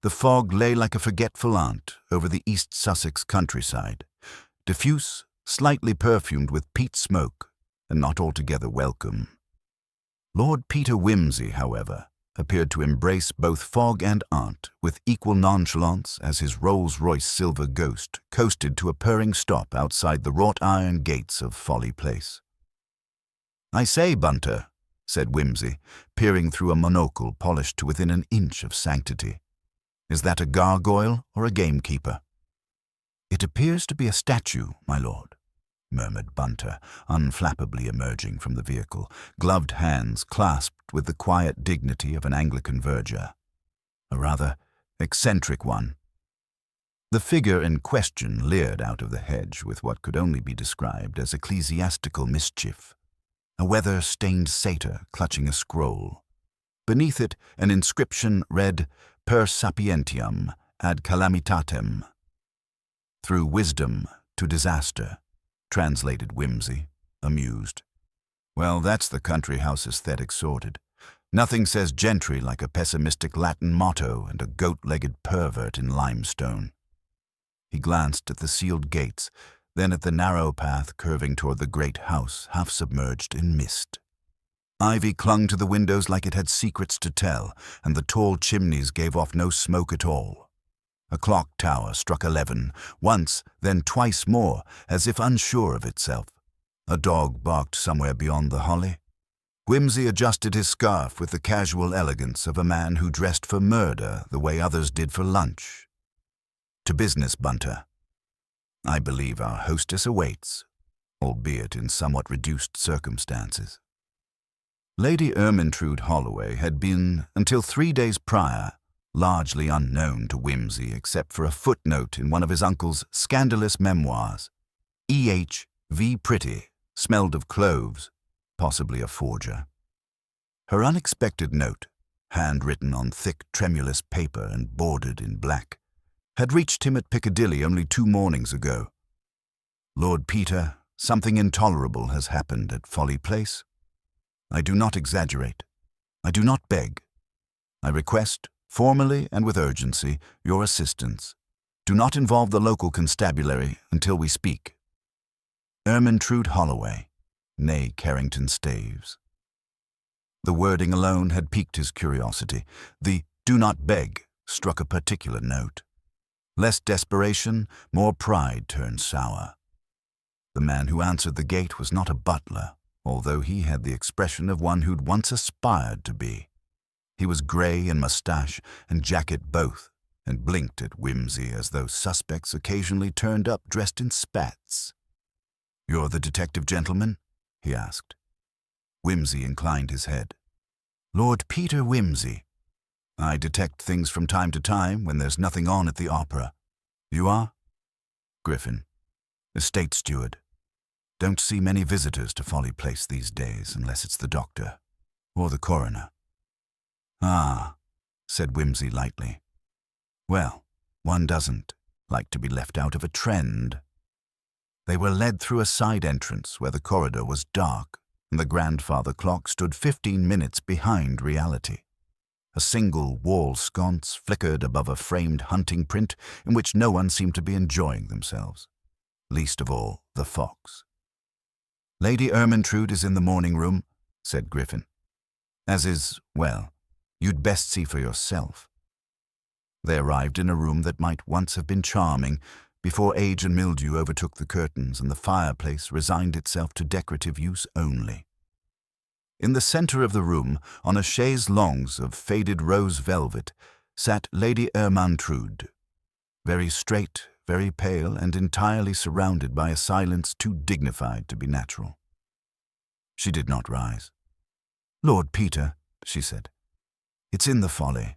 The fog lay like a forgetful aunt over the East Sussex countryside, diffuse, slightly perfumed with peat smoke, and not altogether welcome. Lord Peter Wimsey, however, appeared to embrace both fog and aunt with equal nonchalance as his Rolls-Royce silver ghost coasted to a purring stop outside the wrought-iron gates of Folly Place. "I say, Bunter," said Wimsey, peering through a monocle polished to within an inch of sanctity. "Is that a gargoyle or a gamekeeper?" "It appears to be a statue, my lord," murmured Bunter, unflappably emerging from the vehicle, gloved hands clasped with the quiet dignity of an Anglican verger. A rather eccentric one. The figure in question leered out of the hedge with what could only be described as ecclesiastical mischief. A weather-stained satyr clutching a scroll. Beneath it, an inscription read, "Per sapientiam ad calamitatem." "Through wisdom to disaster," translated Wimsey, amused. "Well, that's the country house aesthetic sorted. Nothing says gentry like a pessimistic Latin motto and a goat-legged pervert in limestone." He glanced at the sealed gates, then at the narrow path curving toward the great house, half submerged in mist. Ivy clung to the windows like it had secrets to tell, and the tall chimneys gave off no smoke at all. A clock tower struck 11, once, then twice more, as if unsure of itself. A dog barked somewhere beyond the holly. Wimsey adjusted his scarf with the casual elegance of a man who dressed for murder the way others did for lunch. "To business, Bunter. I believe our hostess awaits, albeit in somewhat reduced circumstances." Lady Ermintrude Holloway had been, until 3 days prior, largely unknown to Wimsey except for a footnote in one of his uncle's scandalous memoirs. E.H. V. Pretty smelled of cloves, possibly a forger. Her unexpected note, handwritten on thick, tremulous paper and bordered in black, had reached him at Piccadilly only 2 mornings ago. "Lord Peter, something intolerable has happened at Folly Place. I do not exaggerate. I do not beg. I request, formally and with urgency, your assistance. Do not involve the local constabulary until we speak. Ermintrude Holloway, née Carrington Staves." The wording alone had piqued his curiosity. The "do not beg" struck a particular note. Less desperation, more pride turned sour. The man who answered the gate was not a butler, although he had the expression of one who'd once aspired to be. He was grey in moustache and jacket both, and blinked at Wimsey as though suspects occasionally turned up dressed in spats. "You're the detective gentleman?" he asked. Wimsey inclined his head. "Lord Peter Wimsey. I detect things from time to time when there's nothing on at the opera. You are?" "Griffin. Estate steward. Don't see many visitors to Folly Place these days unless it's the doctor or the coroner." "Ah," said Wimsey lightly. "Well, one doesn't like to be left out of a trend." They were led through a side entrance where the corridor was dark and the grandfather clock stood 15 minutes behind reality. A single wall sconce flickered above a framed hunting print in which no one seemed to be enjoying themselves, least of all the fox. "Lady Ermintrude is in the morning room," said Griffin. "As is, well, you'd best see for yourself." They arrived in a room that might once have been charming, before age and mildew overtook the curtains and the fireplace resigned itself to decorative use only. In the center of the room, on a chaise longue of faded rose velvet, sat Lady Ermintrude, very straight, very pale, and entirely surrounded by a silence too dignified to be natural. She did not rise. "Lord Peter," she said, "it's in the Folly.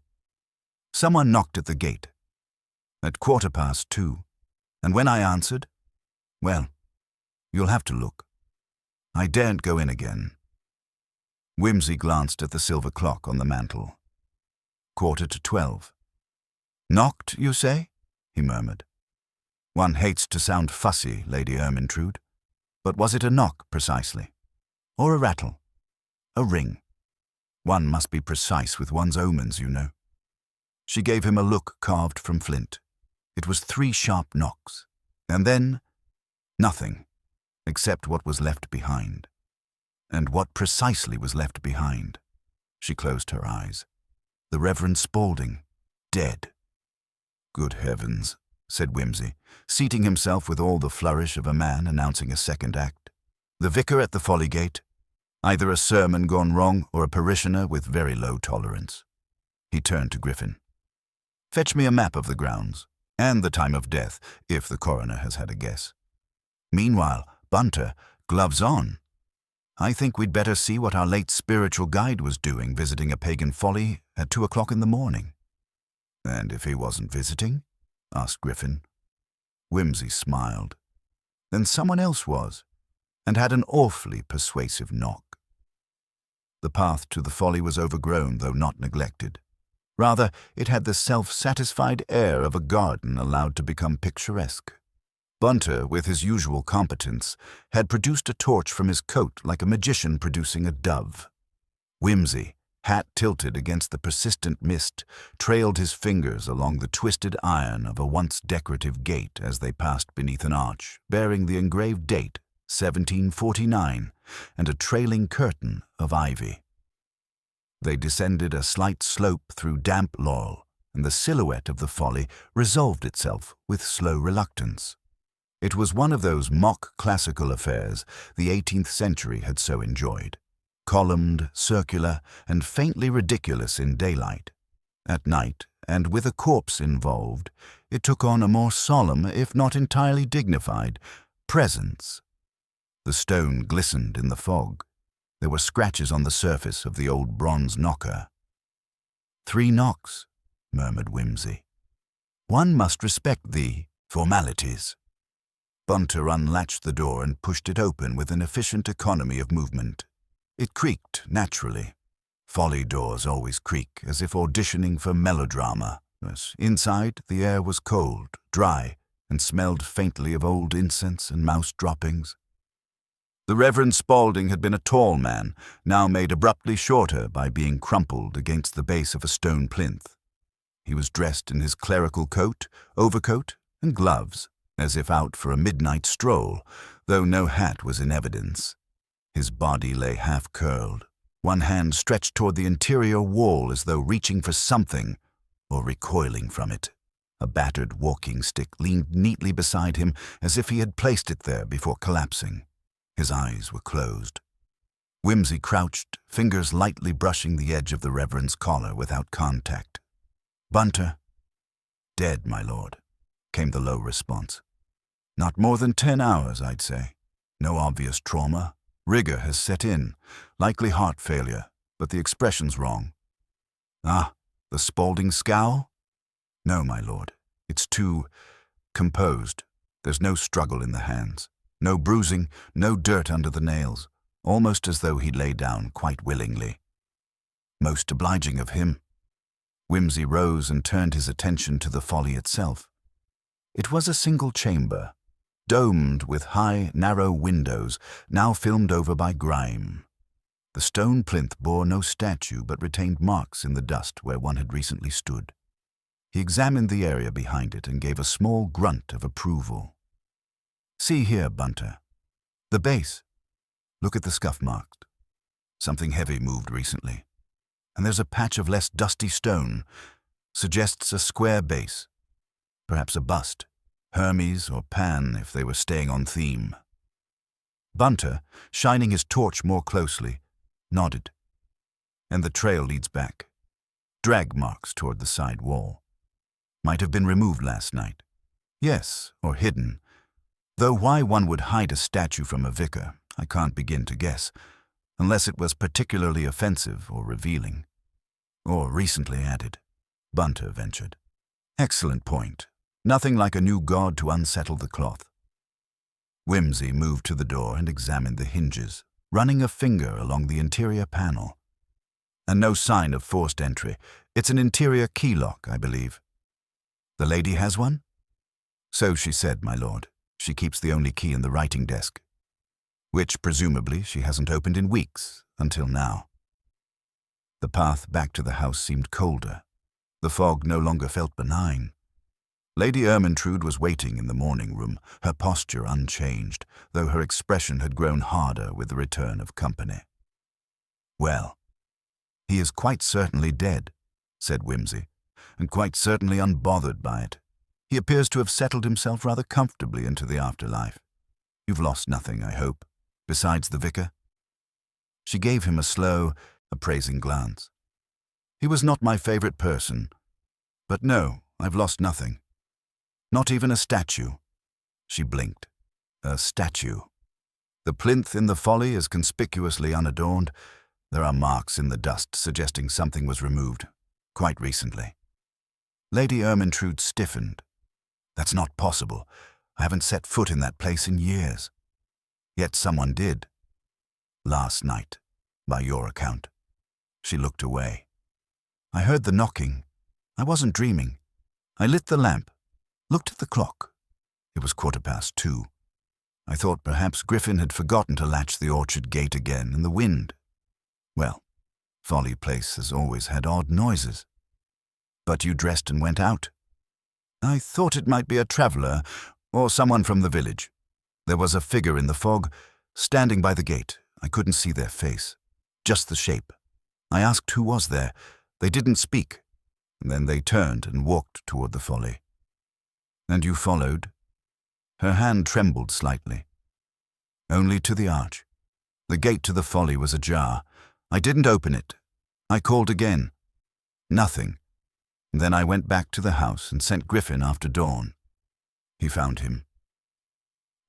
Someone knocked at the gate. At 2:15, and when I answered, well, you'll have to look. I daren't go in again." Wimsey glanced at the silver clock on the mantel. 12:15. "Knocked, you say?" he murmured. "One hates to sound fussy, Lady Ermintrude, but was it a knock precisely? Or a rattle? A ring? One must be precise with one's omens, you know." She gave him a look carved from flint. It was 3 sharp knocks, and then nothing, except what was left behind. And what precisely was left behind? She closed her eyes. The Reverend Spaulding, dead. Good heavens, said Wimsey, seating himself with all the flourish of a man announcing a second act. The vicar at the Folly Gate, either a sermon gone wrong or a parishioner with very low tolerance. He turned to Griffin. Fetch me a map of the grounds, and the time of death, if the coroner has had a guess. Meanwhile, Bunter, gloves on. I think we'd better see what our late spiritual guide was doing visiting a pagan folly at 2 o'clock in the morning. And if he wasn't visiting? Asked Griffin. Wimsey smiled. Then someone else was, and had an awfully persuasive knock. The path to the folly was overgrown, though not neglected. Rather, it had the self-satisfied air of a garden allowed to become picturesque. Bunter, with his usual competence, had produced a torch from his coat like a magician producing a dove. Wimsey, hat tilted against the persistent mist, trailed his fingers along the twisted iron of a once decorative gate as they passed beneath an arch bearing the engraved date, 1749, and a trailing curtain of ivy. They descended a slight slope through damp laurel, and the silhouette of the folly resolved itself with slow reluctance. It was one of those mock classical affairs the 18th century had so enjoyed, columned, circular, and faintly ridiculous in daylight. At night, and with a corpse involved, it took on a more solemn, if not entirely dignified, presence. The stone glistened in the fog. There were scratches on the surface of the old bronze knocker. 3 knocks, murmured Wimsey. One must respect the formalities. Bunter unlatched the door and pushed it open with an efficient economy of movement. It creaked naturally. Folly doors always creak, as if auditioning for melodrama. Inside, the air was cold, dry, and smelled faintly of old incense and mouse droppings. The Reverend Spaulding had been a tall man, now made abruptly shorter by being crumpled against the base of a stone plinth. He was dressed in his clerical coat, overcoat, and gloves, as if out for a midnight stroll, though no hat was in evidence. His body lay half-curled, one hand stretched toward the interior wall as though reaching for something or recoiling from it. A battered walking stick leaned neatly beside him as if he had placed it there before collapsing. His eyes were closed. Wimsey crouched, fingers lightly brushing the edge of the Reverend's collar without contact. Bunter. Dead, my lord, came the low response. Not more than 10 hours, I'd say. No obvious trauma. Rigor has set in. Likely heart failure, but the expression's wrong. Ah, the Spaulding scowl? No, my lord. It's too composed. There's no struggle in the hands. No bruising, no dirt under the nails, almost as though he lay down quite willingly. Most obliging of him. Wimsey rose and turned his attention to the folly itself. It was a single chamber, domed with high, narrow windows, now filmed over by grime. The stone plinth bore no statue but retained marks in the dust where one had recently stood. He examined the area behind it and gave a small grunt of approval. See here, Bunter. The base. Look at the scuff marks. Something heavy moved recently. And there's a patch of less dusty stone. Suggests a square base. Perhaps a bust. Hermes or Pan if they were staying on theme. Bunter, shining his torch more closely, nodded. And the trail leads back. Drag marks toward the side wall. Might have been removed last night. Yes, or hidden. Though why one would hide a statue from a vicar, I can't begin to guess, unless it was particularly offensive or revealing. Or recently added, Bunter ventured. Excellent point. Nothing like a new god to unsettle the cloth. Wimsey moved to the door and examined the hinges, running a finger along the interior panel. And no sign of forced entry. It's an interior key lock, I believe. The lady has one? So she said, my lord. She keeps the only key in the writing desk, which presumably she hasn't opened in weeks, until now. The path back to the house seemed colder. The fog no longer felt benign. Lady Ermyntrude was waiting in the morning room, her posture unchanged, though her expression had grown harder with the return of company. "Well, he is quite certainly dead," said Wimsey, "and quite certainly unbothered by it. He appears to have settled himself rather comfortably into the afterlife. You've lost nothing, I hope, besides the vicar?" She gave him a slow, appraising glance. "He was not my favorite person, but no, I've lost nothing. Not even a statue." She blinked. "A statue. The plinth in the Folly is conspicuously unadorned. There are marks in the dust suggesting something was removed, quite recently." Lady Ermyntrude stiffened. "That's not possible. I haven't set foot in that place in years." "Yet someone did. Last night, by your account." She looked away. "I heard the knocking. I wasn't dreaming. I lit the lamp, looked at the clock. It was 2:15. I thought perhaps Griffin had forgotten to latch the orchard gate again in the wind. Well, Folly Place has always had odd noises." "But you dressed and went out." "I thought it might be a traveller or someone from the village. There was a figure in the fog, standing by the gate. I couldn't see their face, just the shape. I asked who was there. They didn't speak. And then they turned and walked toward the Folly." "And you followed?" Her hand trembled slightly. "Only to the arch. The gate to the Folly was ajar. I didn't open it. I called again. Nothing. And then I went back to the house and sent Griffin after dawn. He found him."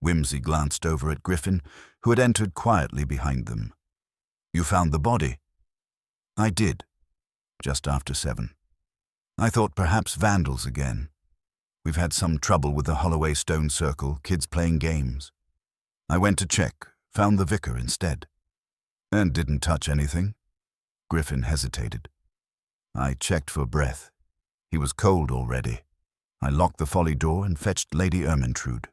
Wimsey glanced over at Griffin, who had entered quietly behind them. "You found the body?" "I did, just after 7. I thought perhaps vandals again. We've had some trouble with the Holloway Stone Circle, kids playing games. I went to check, found the vicar instead." "And didn't touch anything?" Griffin hesitated. "I checked for breath. He was cold already. I locked the Folly door and fetched Lady Ermyntrude."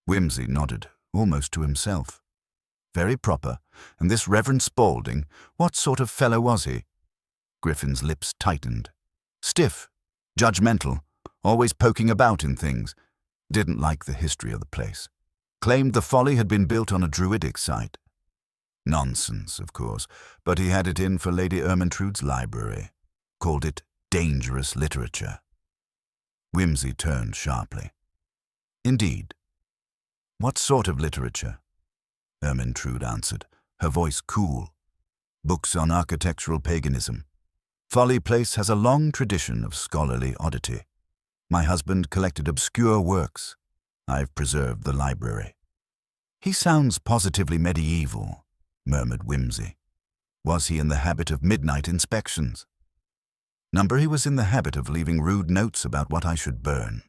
Wimsey nodded, almost to himself. "Very proper. And this Reverend Spaulding, what sort of fellow was he?" Griffin's lips tightened. "Stiff, judgmental, always poking about in things. Didn't like the history of the place. Claimed the Folly had been built on a druidic site. Nonsense, of course, but he had it in for Lady Ermyntrude's library. Called it dangerous literature." Wimsey turned sharply. "Indeed. What sort of literature?" Ermyntrude answered, her voice cool. "Books on architectural paganism. Folly Place has a long tradition of scholarly oddity. My husband collected obscure works. I've preserved the library." "He sounds positively medieval," murmured Wimsey. "Was he in the habit of midnight inspections?" "Number he was in the habit of leaving rude notes about what I should burn."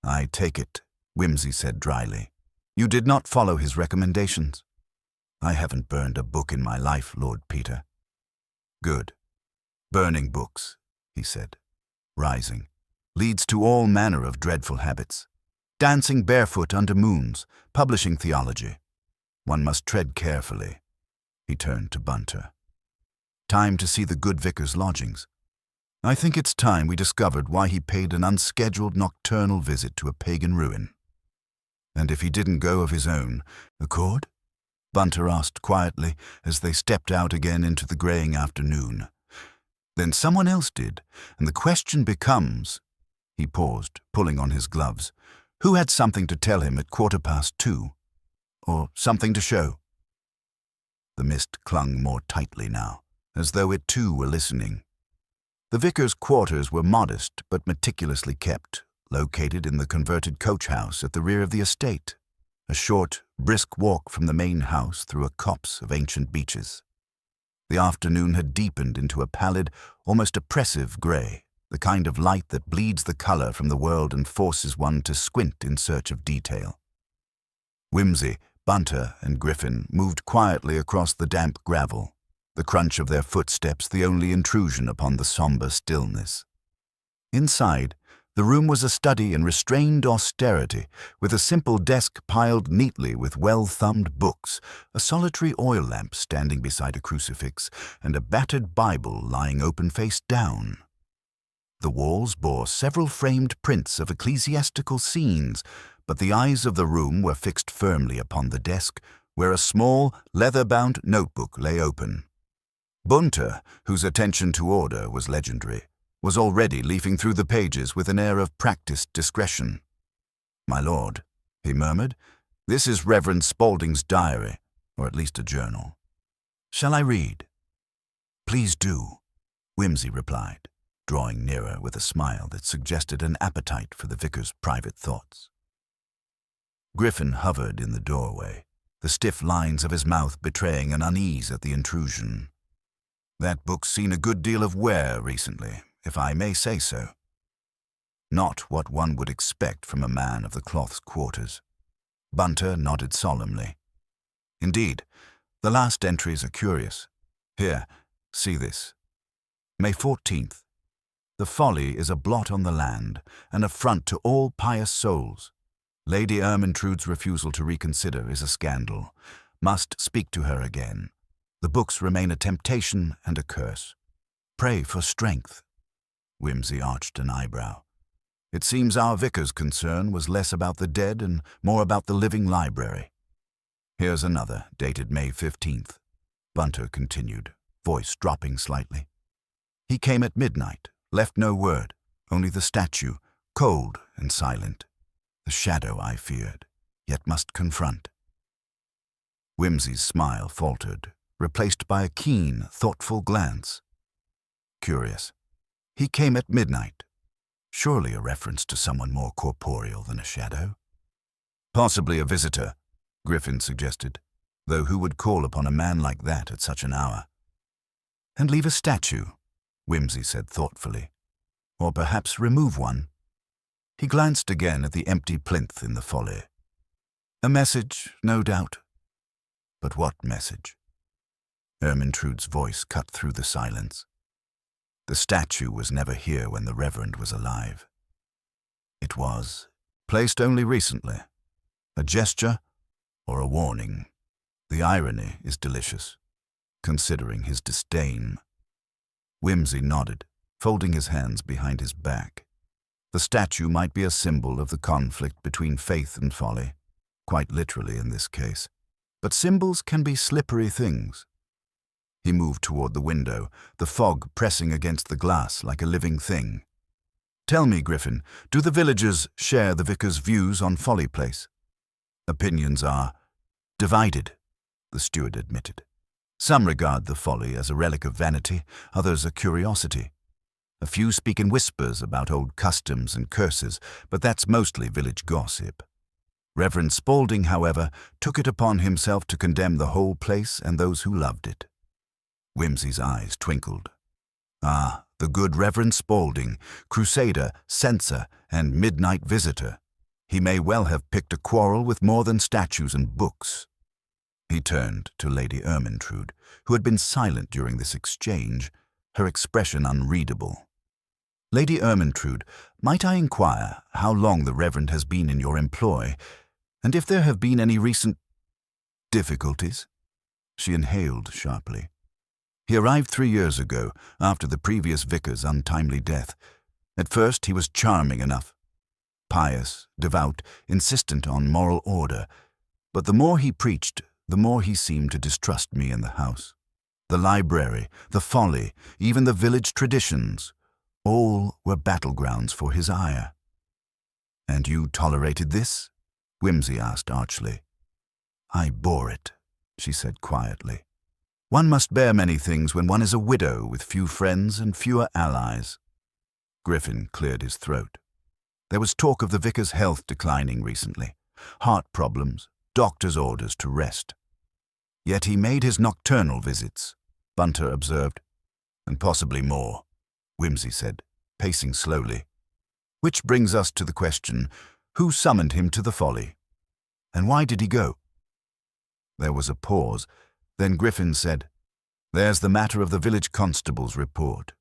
"I take it," Wimsey said dryly, "you did not follow his recommendations." "I haven't burned a book in my life, Lord Peter." "Good. Burning books," he said, rising, "leads to all manner of dreadful habits. Dancing barefoot under moons, publishing theology. One must tread carefully." He turned to Bunter. "Time to see the good vicar's lodgings. I think it's time we discovered why he paid an unscheduled nocturnal visit to a pagan ruin." "And if he didn't go of his own accord?" Bunter asked quietly as they stepped out again into the graying afternoon. "Then someone else did, and the question becomes—" He paused, pulling on his gloves. "Who had something to tell him at 2:15? Or something to show?" The mist clung more tightly now, as though it too were listening. The vicar's quarters were modest but meticulously kept, located in the converted coach house at the rear of the estate, a short, brisk walk from the main house through a copse of ancient beeches. The afternoon had deepened into a pallid, almost oppressive grey, the kind of light that bleeds the colour from the world and forces one to squint in search of detail. Wimsey, Bunter, and Griffin moved quietly across the damp gravel, the crunch of their footsteps the only intrusion upon the sombre stillness. Inside, the room was a study in restrained austerity, with a simple desk piled neatly with well-thumbed books, a solitary oil lamp standing beside a crucifix, and a battered Bible lying open face down. The walls bore several framed prints of ecclesiastical scenes, but the eyes of the room were fixed firmly upon the desk, where a small, leather-bound notebook lay open. Bunter, whose attention to order was legendary, was already leafing through the pages with an air of practiced discretion. "My lord," he murmured, "this is Reverend Spaulding's diary, or at least a journal. Shall I read?" "Please do," Whimsy replied, drawing nearer with a smile that suggested an appetite for the vicar's private thoughts. Griffin hovered in the doorway, the stiff lines of his mouth betraying an unease at the intrusion. "That book's seen a good deal of wear recently, if I may say so. Not what one would expect from a man of the cloth's quarters." Bunter nodded solemnly. "Indeed, the last entries are curious. Here, see this. May 14th. The folly is a blot on the land, an affront to all pious souls. Lady Ermintrude's refusal to reconsider is a scandal. Must speak to her again. The books remain a temptation and a curse. Pray for strength." Whimsy arched an eyebrow. "It seems our vicar's concern was less about the dead and more about the living library." "Here's another, dated May 15th. Bunter continued, voice dropping slightly. "He came at midnight, left no word, only the statue, cold and silent. The shadow I feared, yet must confront." Whimsy's smile faltered, replaced by a keen, thoughtful glance. "Curious. He came at midnight. Surely a reference to someone more corporeal than a shadow?" "Possibly a visitor," Griffin suggested, though who would call upon a man like that at such an hour? "And leave a statue," Whimsy said thoughtfully. "Or perhaps remove one." He glanced again at the empty plinth in the folly. "A message, no doubt." "But what message?" Ermintrude's voice cut through the silence. "The statue was never here when the Reverend was alive. It was placed only recently. A gesture or a warning. The irony is delicious, considering his disdain." Whimsy nodded, folding his hands behind his back. The statue might be a symbol of the conflict between faith and folly, quite literally in this case. But symbols can be slippery things. He moved toward the window, the fog pressing against the glass like a living thing. "Tell me, Griffin, do the villagers share the vicar's views on Folly Place?" "Opinions are divided," the steward admitted. "Some regard the folly as a relic of vanity, others a curiosity. A few speak in whispers about old customs and curses, but that's mostly village gossip. Reverend Spaulding, however, took it upon himself to condemn the whole place and those who loved it." Whimsy's eyes twinkled. "Ah, the good Reverend Spaulding, crusader, censor, and midnight visitor. He may well have picked a quarrel with more than statues and books." He turned to Lady Ermintrude, who had been silent during this exchange, her expression unreadable. "Lady Ermintrude, might I inquire how long the Reverend has been in your employ, and if there have been any recent difficulties?" She inhaled sharply. "He arrived 3 years ago, after the previous vicar's untimely death. At first he was charming enough. Pious, devout, insistent on moral order. But the more he preached, the more he seemed to distrust me in the house. The library, the folly, even the village traditions, all were battlegrounds for his ire." "And you tolerated this?" Whimsy asked archly. "I bore it," she said quietly. "One must bear many things when one is a widow with few friends and fewer allies." Griffin cleared his throat. There was talk of the vicar's health declining recently. Heart problems, doctor's orders to rest. "Yet he made his nocturnal visits," Bunter observed. "And possibly more," Whimsy said, pacing slowly. "Which brings us to the question, who summoned him to the folly? And why did he go?" There was a pause. Then Griffin said, "There's the matter of the village constable's report.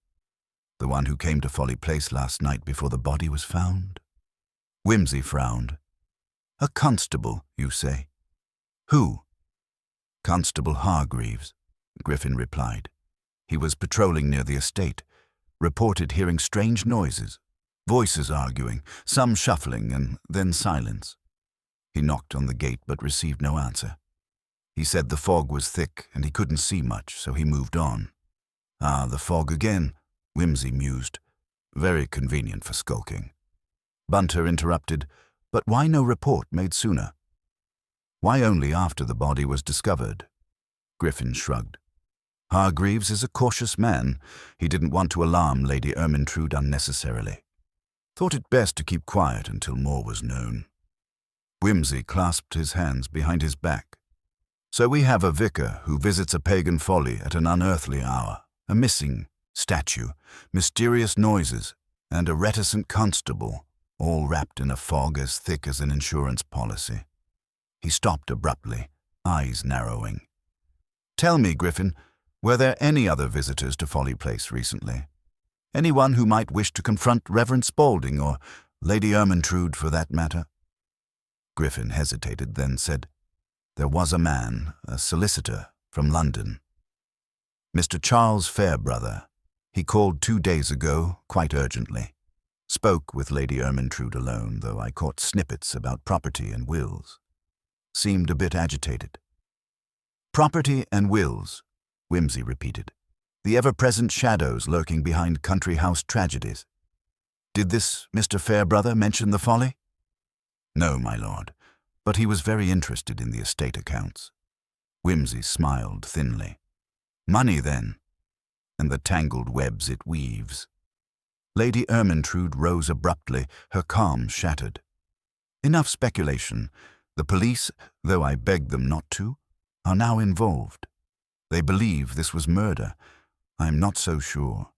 The one who came to Folly Place last night before the body was found." Whimsy frowned. "A constable, you say? Who?" "Constable Hargreaves," Griffin replied. "He was patrolling near the estate. reported hearing strange noises, voices arguing, some shuffling, and then silence. He knocked on the gate but received no answer. He said the fog was thick and he couldn't see much, so he moved on. Ah, the fog again, Wimsey mused. Very convenient for skulking. Bunter interrupted, but why no report made sooner? Why only after the body was discovered? Griffin shrugged. Hargreaves is a cautious man. He didn't want to alarm Lady Ermyntrude unnecessarily. Thought it best to keep quiet until more was known. Wimsey clasped his hands behind his back. So we have a vicar who visits a pagan folly at an unearthly hour, a missing statue, mysterious noises, and a reticent constable, all wrapped in a fog as thick as an insurance policy. He stopped abruptly, eyes narrowing. Tell me, Griffin, were there any other visitors to Folly Place recently? Anyone who might wish to confront Reverend Spaulding, or Lady Ermyntrude for that matter? Griffin hesitated, then said, There was a man, a solicitor, from London. Mr. Charles Fairbrother. He called 2 days ago, quite urgently. Spoke with Lady Ermyntrude alone, though I caught snippets about property and wills. Seemed a bit agitated. Property and wills, Wimsey repeated. The ever-present shadows lurking behind country house tragedies. Did this Mr. Fairbrother mention the folly? No, my lord, but he was very interested in the estate accounts. Wimsey smiled thinly. Money, then, and the tangled webs it weaves. Lady Ermyntrude rose abruptly, her calm shattered. Enough speculation. The police, though I begged them not to, are now involved. They believe this was murder. I am not so sure.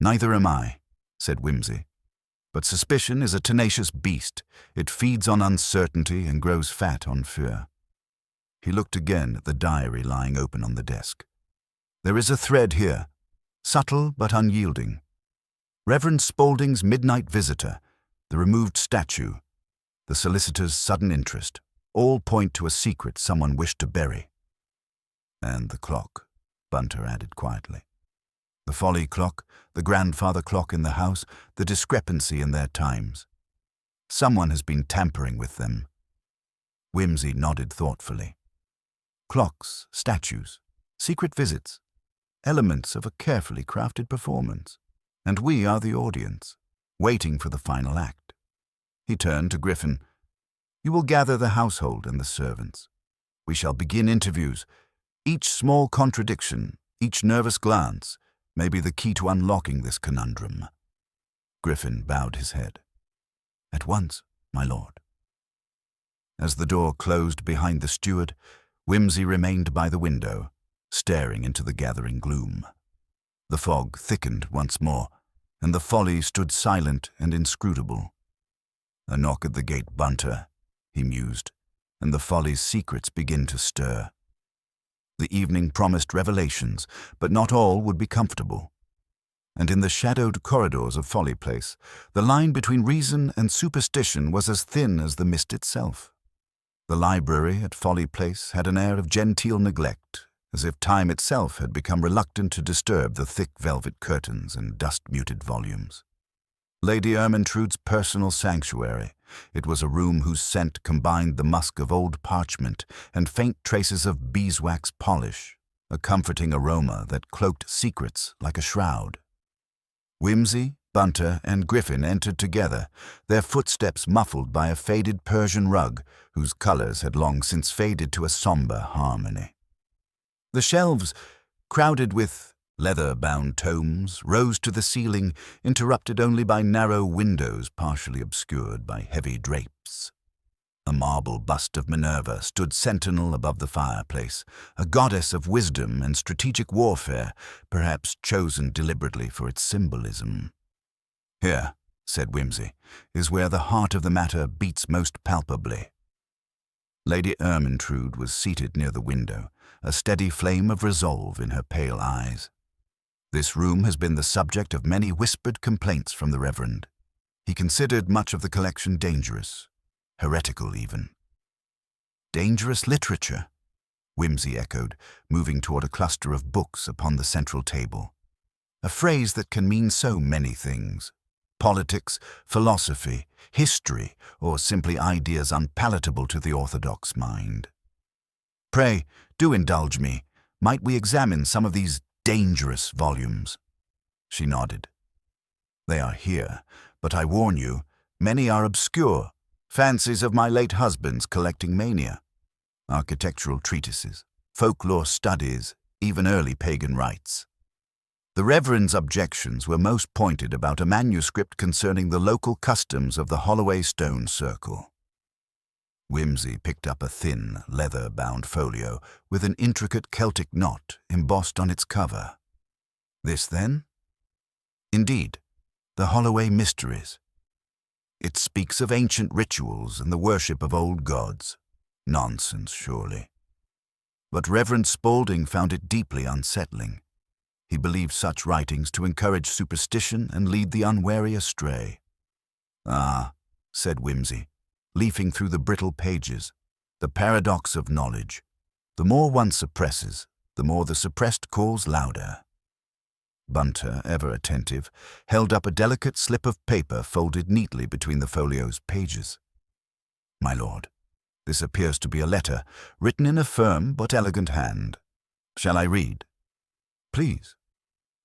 Neither am I, said Wimsey. But suspicion is a tenacious beast. It feeds on uncertainty and grows fat on fear. He looked again at the diary lying open on the desk. There is a thread here, subtle but unyielding. Reverend Spaulding's midnight visitor, the removed statue, the solicitor's sudden interest, all point to a secret someone wished to bury. And the clock, Bunter added quietly. The Folly clock, the grandfather clock in the house, the discrepancy in their times. Someone has been tampering with them. Wimsey nodded thoughtfully. Clocks, statues, secret visits, elements of a carefully crafted performance. And we are the audience, waiting for the final act. He turned to Griffin. You will gather the household and the servants. We shall begin interviews. Each small contradiction, each nervous glance, may be the key to unlocking this conundrum. Griffin bowed his head. At once, my lord. As the door closed behind the steward, Wimsey remained by the window, staring into the gathering gloom. The fog thickened once more, and the folly stood silent and inscrutable. A knock at the gate, Bunter, he mused, and the folly's secrets begin to stir. The evening promised revelations, but not all would be comfortable. And in the shadowed corridors of Folly Place, the line between reason and superstition was as thin as the mist itself. The library at Folly Place had an air of genteel neglect, as if time itself had become reluctant to disturb the thick velvet curtains and dust-muted volumes. Lady Ermyntrude's personal sanctuary, it was a room whose scent combined the musk of old parchment and faint traces of beeswax polish, a comforting aroma that cloaked secrets like a shroud. Wimsey, Bunter, and Griffin entered together, their footsteps muffled by a faded Persian rug whose colors had long since faded to a somber harmony. The shelves, crowded with leather-bound tomes, rose to the ceiling, interrupted only by narrow windows partially obscured by heavy drapes. A marble bust of Minerva stood sentinel above the fireplace, a goddess of wisdom and strategic warfare, perhaps chosen deliberately for its symbolism. Here, said Wimsey, is where the heart of the matter beats most palpably. Lady Ermyntrude was seated near the window, a steady flame of resolve in her pale eyes. This room has been the subject of many whispered complaints from the Reverend. He considered much of the collection dangerous, heretical even. Dangerous literature, Wimsey echoed, moving toward a cluster of books upon the central table. a phrase that can mean so many things. Politics, philosophy, history, or simply ideas unpalatable to the orthodox mind. Pray, do indulge me. Might we examine some of these dangerous volumes? She nodded. They are here, but I warn you, many are obscure, fancies of my late husband's collecting mania. Architectural treatises, folklore studies, even early pagan rites. The Reverend's objections were most pointed about a manuscript concerning the local customs of the Holloway Stone Circle. Whimsy picked up a thin, leather-bound folio with an intricate Celtic knot embossed on its cover. This, then? Indeed, the Holloway Mysteries. It speaks of ancient rituals and the worship of old gods. Nonsense, surely. But Reverend Spaulding found it deeply unsettling. He believed such writings to encourage superstition and lead the unwary astray. Ah, said Whimsy, leafing through the brittle pages, the paradox of knowledge. The more one suppresses, the more the suppressed calls louder. Bunter, ever attentive, held up a delicate slip of paper folded neatly between the folio's pages. My lord, this appears to be a letter, written in a firm but elegant hand. Shall I read? Please.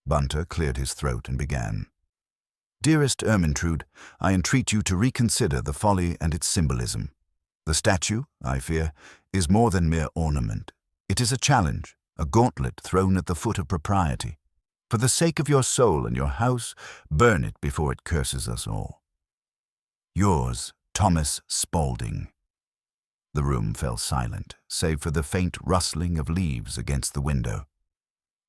Bunter cleared his throat and began. Dearest Ermintrude, I entreat you to reconsider the folly and its symbolism. The statue, I fear, is more than mere ornament. It is a challenge, a gauntlet thrown at the foot of propriety. For the sake of your soul and your house, burn it before it curses us all. Yours, Thomas Spaulding. The room fell silent, save for the faint rustling of leaves against the window.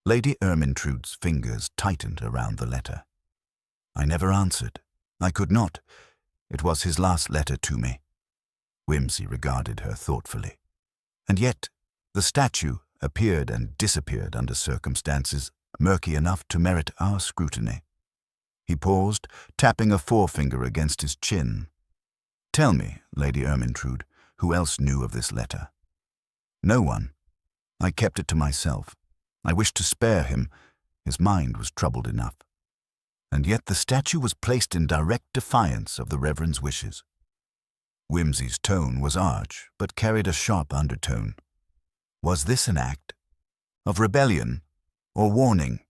Lady Ermintrude's fingers tightened around the letter. I never answered. I could not. It was his last letter to me. Whimsy regarded her thoughtfully. And yet, the statue appeared and disappeared under circumstances murky enough to merit our scrutiny. He paused, tapping a forefinger against his chin. Tell me, Lady Ermintrude, who else knew of this letter? No one. I kept it to myself. I wished to spare him. His mind was troubled enough. And yet the statue was placed in direct defiance of the Reverend's wishes. Whimsy's tone was arch, but carried a sharp undertone. Was this an act of rebellion or warning?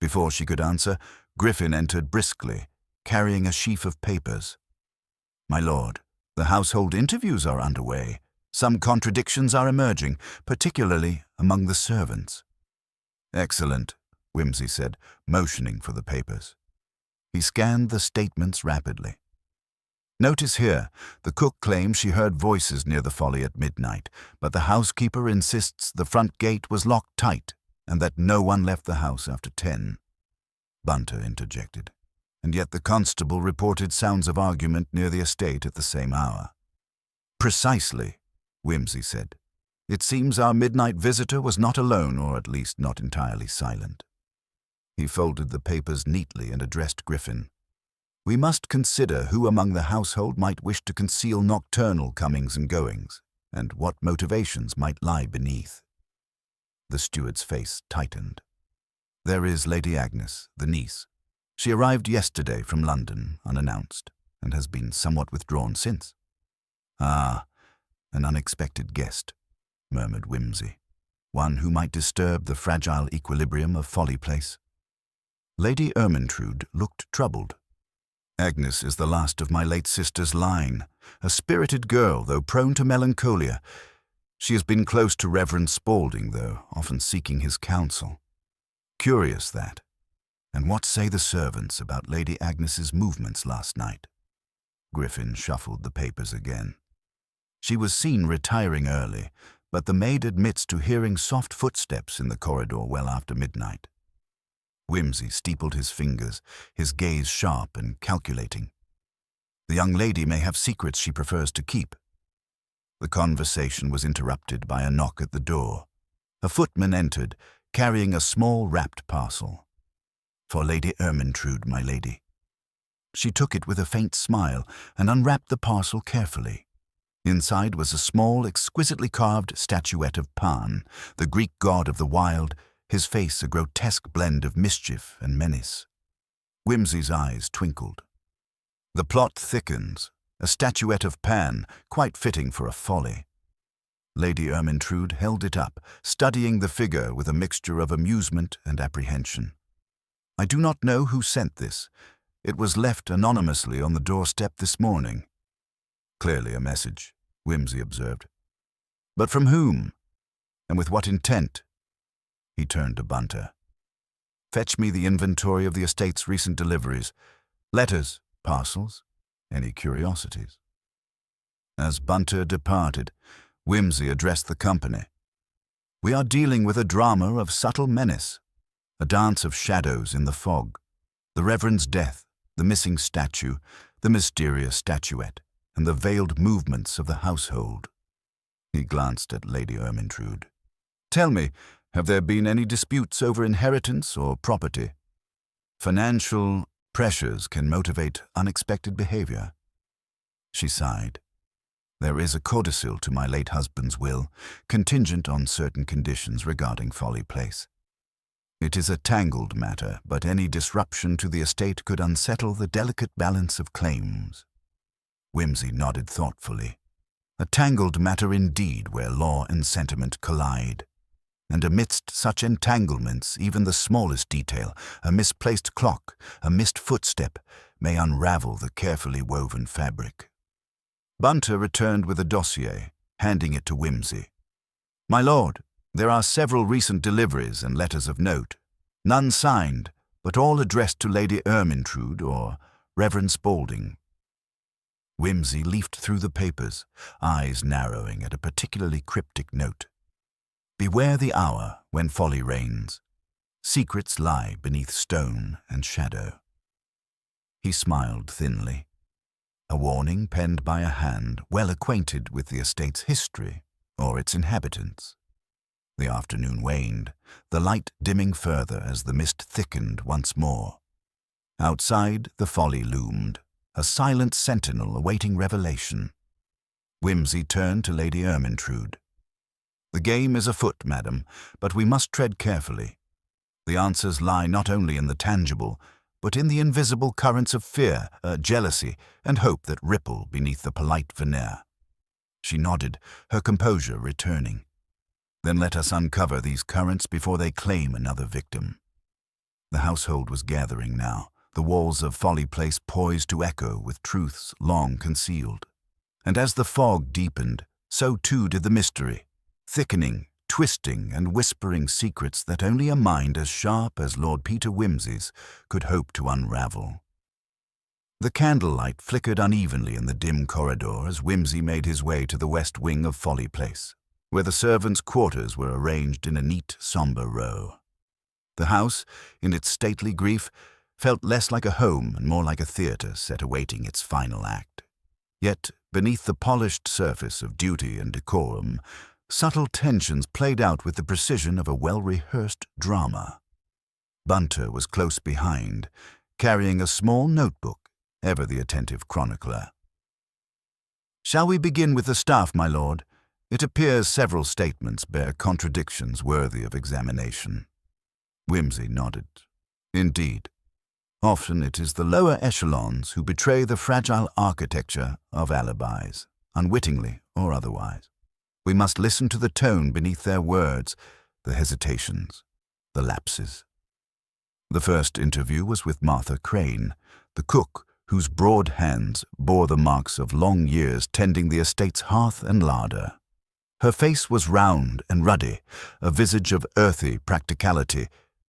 Before she could answer, Griffin entered briskly, carrying a sheaf of papers. My lord, the household interviews are underway. Some contradictions are emerging, particularly among the servants. Excellent, Whimsy said, motioning for the papers. He scanned the statements rapidly. Notice here, the cook claims she heard voices near the Folly at midnight, but the housekeeper insists the front gate was locked tight and that no one left the house after 10. Bunter interjected. And yet the constable reported sounds of argument near the estate at the same hour. Precisely, Whimsy said. It seems our midnight visitor was not alone, or at least not entirely silent. He folded the papers neatly and addressed Griffin. We must consider who among the household might wish to conceal nocturnal comings and goings, and what motivations might lie beneath. The steward's face tightened. There is Lady Agnes, the niece. She arrived yesterday from London, unannounced, and has been somewhat withdrawn since. Ah, an unexpected guest, murmured Whimsy. One who might disturb the fragile equilibrium of Folly Place. Lady Ermintrude looked troubled. Agnes is the last of my late sister's line, a spirited girl, though prone to melancholia. She has been close to Reverend Spaulding, though, often seeking his counsel. Curious, that. And what say the servants about Lady Agnes's movements last night? Griffin shuffled the papers again. She was seen retiring early, but the maid admits to hearing soft footsteps in the corridor well after midnight. Whimsy steepled his fingers, his gaze sharp and calculating. The young lady may have secrets she prefers to keep. The conversation was interrupted by a knock at the door. A footman entered, carrying a small wrapped parcel. For Lady Ermintrude, my lady. She took it with a faint smile and unwrapped the parcel carefully. Inside was a small, exquisitely carved statuette of Pan, the Greek god of the wild, his face a grotesque blend of mischief and menace. Whimsy's eyes twinkled. The plot thickens, a statuette of Pan, quite fitting for a folly. Lady Ermyntrude held it up, studying the figure with a mixture of amusement and apprehension. I do not know who sent this. It was left anonymously on the doorstep this morning. Clearly a message, Whimsy observed. But from whom? And with what intent? He turned to Bunter. Fetch me the inventory of the estate's recent deliveries. Letters, parcels, any curiosities. As Bunter departed, Whimsy addressed the company. We are dealing with a drama of subtle menace, a dance of shadows in the fog, the Reverend's death, the missing statue, the mysterious statuette, and the veiled movements of the household. He glanced at Lady Ermyntrude. Tell me, have there been any disputes over inheritance or property? Financial pressures can motivate unexpected behavior. She sighed. There is a codicil to my late husband's will, contingent on certain conditions regarding Folly Place. It is a tangled matter, but any disruption to the estate could unsettle the delicate balance of claims. Whimsy nodded thoughtfully. A tangled matter indeed, where law and sentiment collide. And amidst such entanglements, even the smallest detail, a misplaced clock, a missed footstep, may unravel the carefully woven fabric. Bunter returned with a dossier, handing it to Whimsy. My lord, there are several recent deliveries and letters of note, none signed, but all addressed to Lady Ermyntrude or Reverend Spaulding. Whimsy leafed through the papers, eyes narrowing at a particularly cryptic note. Beware the hour when folly reigns. Secrets lie beneath stone and shadow. He smiled thinly. A warning penned by a hand well acquainted with the estate's history or its inhabitants. The afternoon waned, the light dimming further as the mist thickened once more. Outside, the folly loomed, a silent sentinel awaiting revelation. Whimsy turned to Lady Ermyntrude. The game is afoot, madam, but we must tread carefully. The answers lie not only in the tangible, but in the invisible currents of fear, jealousy, and hope that ripple beneath the polite veneer. She nodded, her composure returning. Then let us uncover these currents before they claim another victim. The household was gathering now, the walls of Folly Place poised to echo with truths long concealed. And as the fog deepened, so too did the mystery, thickening, twisting and whispering secrets that only a mind as sharp as Lord Peter Wimsey's could hope to unravel. The candlelight flickered unevenly in the dim corridor as Wimsey made his way to the west wing of Folly Place, where the servants' quarters were arranged in a neat, somber row. The house, in its stately grief, felt less like a home and more like a theatre set awaiting its final act. Yet, beneath the polished surface of duty and decorum, subtle tensions played out with the precision of a well-rehearsed drama. Bunter was close behind, carrying a small notebook, ever the attentive chronicler. "Shall we begin with the staff, my lord? It appears several statements bear contradictions worthy of examination." Wimsey nodded. "Indeed. Often it is the lower echelons who betray the fragile architecture of alibis, unwittingly or otherwise. We must listen to the tone beneath their words, the hesitations, the lapses." The first interview was with Martha Crane, the cook whose broad hands bore the marks of long years tending the estate's hearth and larder. Her face was round and ruddy, a visage of earthy practicality,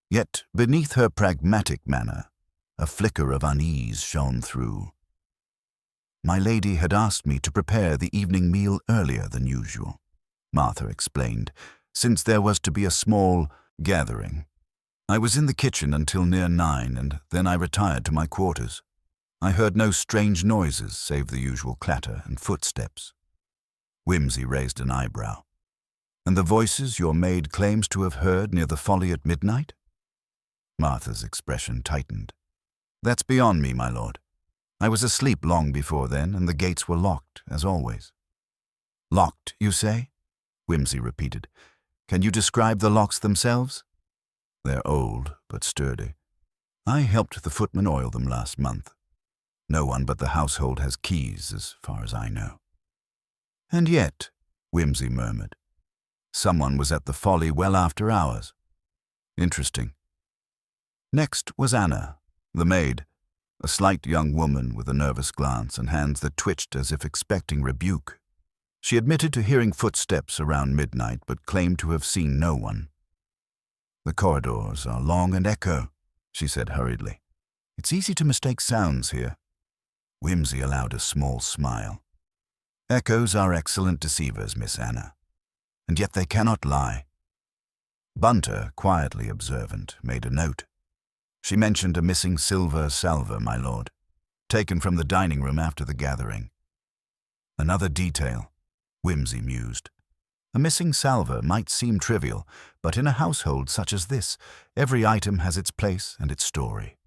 yet beneath her pragmatic manner, a flicker of unease shone through. "My lady had asked me to prepare the evening meal earlier than usual," Martha explained, "since there was to be a small gathering. I was in the kitchen until near 9, and then I retired to my quarters. I heard no strange noises save the usual clatter and footsteps." Wimsey raised an eyebrow. "And the voices your maid claims to have heard near the Folly at midnight?" Martha's expression tightened. "That's beyond me, my lord. I was asleep long before then, and the gates were locked, as always." "Locked, you say?" Wimsey repeated. "Can you describe the locks themselves?" They're old, but sturdy. I helped the footman oil them last month. No one but the household has keys, as far as I know." "And yet," Whimsy murmured, "someone was at the Folly well after hours. Interesting." Next was Anna, the maid, a slight young woman with a nervous glance and hands that twitched as if expecting rebuke. She admitted to hearing footsteps around midnight, but claimed to have seen no one. "The corridors are long and echo," she said hurriedly. "It's easy to mistake sounds here." Whimsy allowed a small smile. "Echoes are excellent deceivers, Miss Anna, and yet they cannot lie." Bunter, quietly observant, made a note. "She mentioned a missing silver salver, my lord, taken from the dining room after the gathering." "Another detail," Whimsy mused. "A missing salver might seem trivial, but in a household such as this, every item has its place and its story."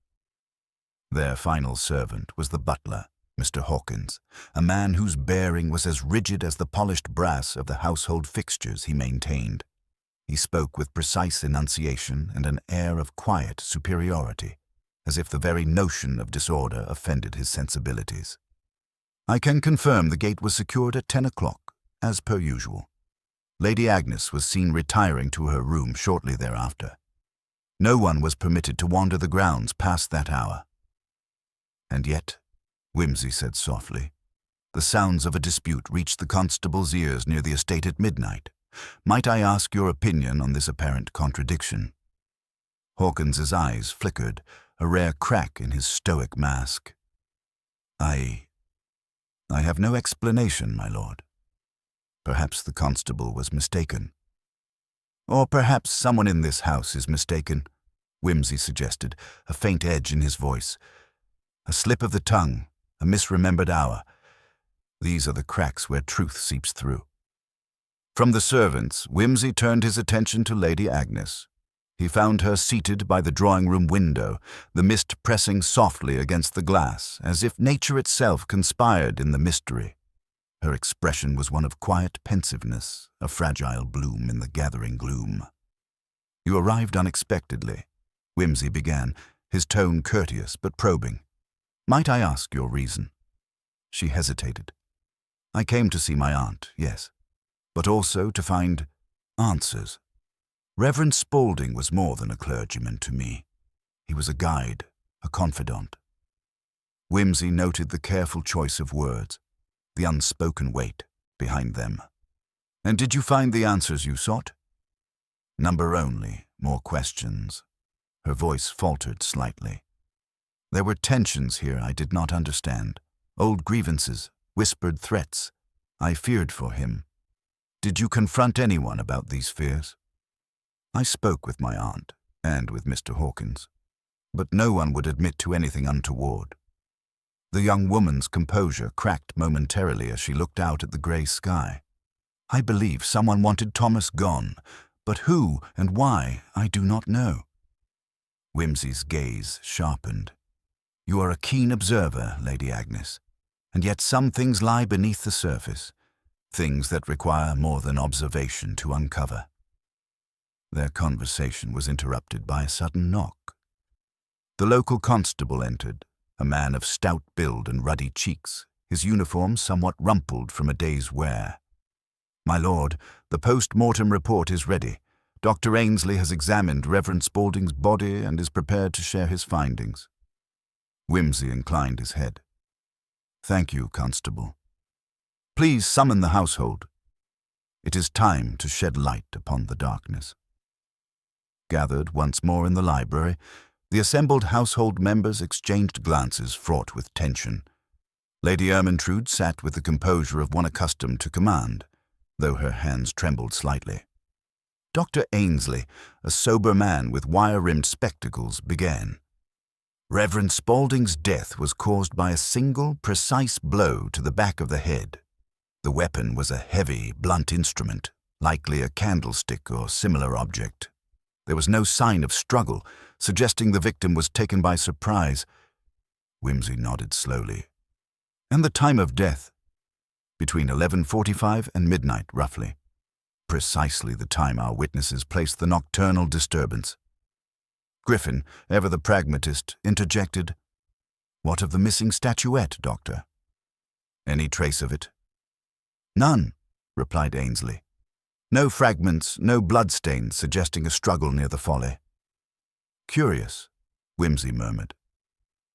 Their final servant was the butler, Mr. Hawkins, a man whose bearing was as rigid as the polished brass of the household fixtures he maintained. He spoke with precise enunciation and an air of quiet superiority, as if the very notion of disorder offended his sensibilities. "I can confirm the gate was secured at 10 o'clock, as per usual. Lady Agnes was seen retiring to her room shortly thereafter. No one was permitted to wander the grounds past that hour." "And yet," Whimsy said softly, "the sounds of a dispute reached the constable's ears near the estate at midnight. Might I ask your opinion on this apparent contradiction?" Hawkins's eyes flickered, a rare crack in his stoic mask. I have no explanation, my lord. Perhaps the constable was mistaken." "Or perhaps someone in this house is mistaken," Whimsy suggested, a faint edge in his voice. "A slip of the tongue, a misremembered hour. These are the cracks where truth seeps through." From the servants, Whimsy turned his attention to Lady Agnes. He found her seated by the drawing-room window, the mist pressing softly against the glass, as if nature itself conspired in the mystery. Her expression was one of quiet pensiveness, a fragile bloom in the gathering gloom. "You arrived unexpectedly," Whimsy began, his tone courteous but probing. "Might I ask your reason?" She hesitated. "I came to see my aunt, yes, but also to find answers. Reverend Spaulding was more than a clergyman to me. He was a guide, a confidant." Whimsy noted the careful choice of words, the unspoken weight behind them. "And did you find the answers you sought?" "Number only, more questions." Her voice faltered slightly. "There were tensions here I did not understand, old grievances, whispered threats. I feared for him. Did you confront anyone about these fears?" "I spoke with my aunt and with Mr. Hawkins, but no one would admit to anything untoward." The young woman's composure cracked momentarily as she looked out at the grey sky. "I believe someone wanted Thomas gone, but who and why I do not know." Whimsy's gaze sharpened. "You are a keen observer, Lady Agnes, and yet some things lie beneath the surface, things that require more than observation to uncover." Their conversation was interrupted by a sudden knock. The local constable entered, a man of stout build and ruddy cheeks, his uniform somewhat rumpled from a day's wear. "My lord, the post-mortem report is ready. Dr. Ainsley has examined Reverend Spaulding's body and is prepared to share his findings." Whimsy inclined his head. "Thank you, Constable. Please summon the household. It is time to shed light upon the darkness." Gathered once more in the library, the assembled household members exchanged glances fraught with tension. Lady Ermyntrude sat with the composure of one accustomed to command, though her hands trembled slightly. Dr. Ainsley, a sober man with wire-rimmed spectacles, began. "Reverend Spaulding's death was caused by a single, precise blow to the back of the head. The weapon was a heavy, blunt instrument, likely a candlestick or similar object. There was no sign of struggle, suggesting the victim was taken by surprise." Whimsy nodded slowly. "And the time of death?" "Between 11:45 and midnight, roughly. Precisely the time our witnesses placed the nocturnal disturbance." Griffin, ever the pragmatist, interjected, "What of the missing statuette, Doctor?" "Any trace of it?" "None," replied Ainsley. "No fragments, no bloodstains suggesting a struggle near the Folly." "Curious," Whimsy murmured.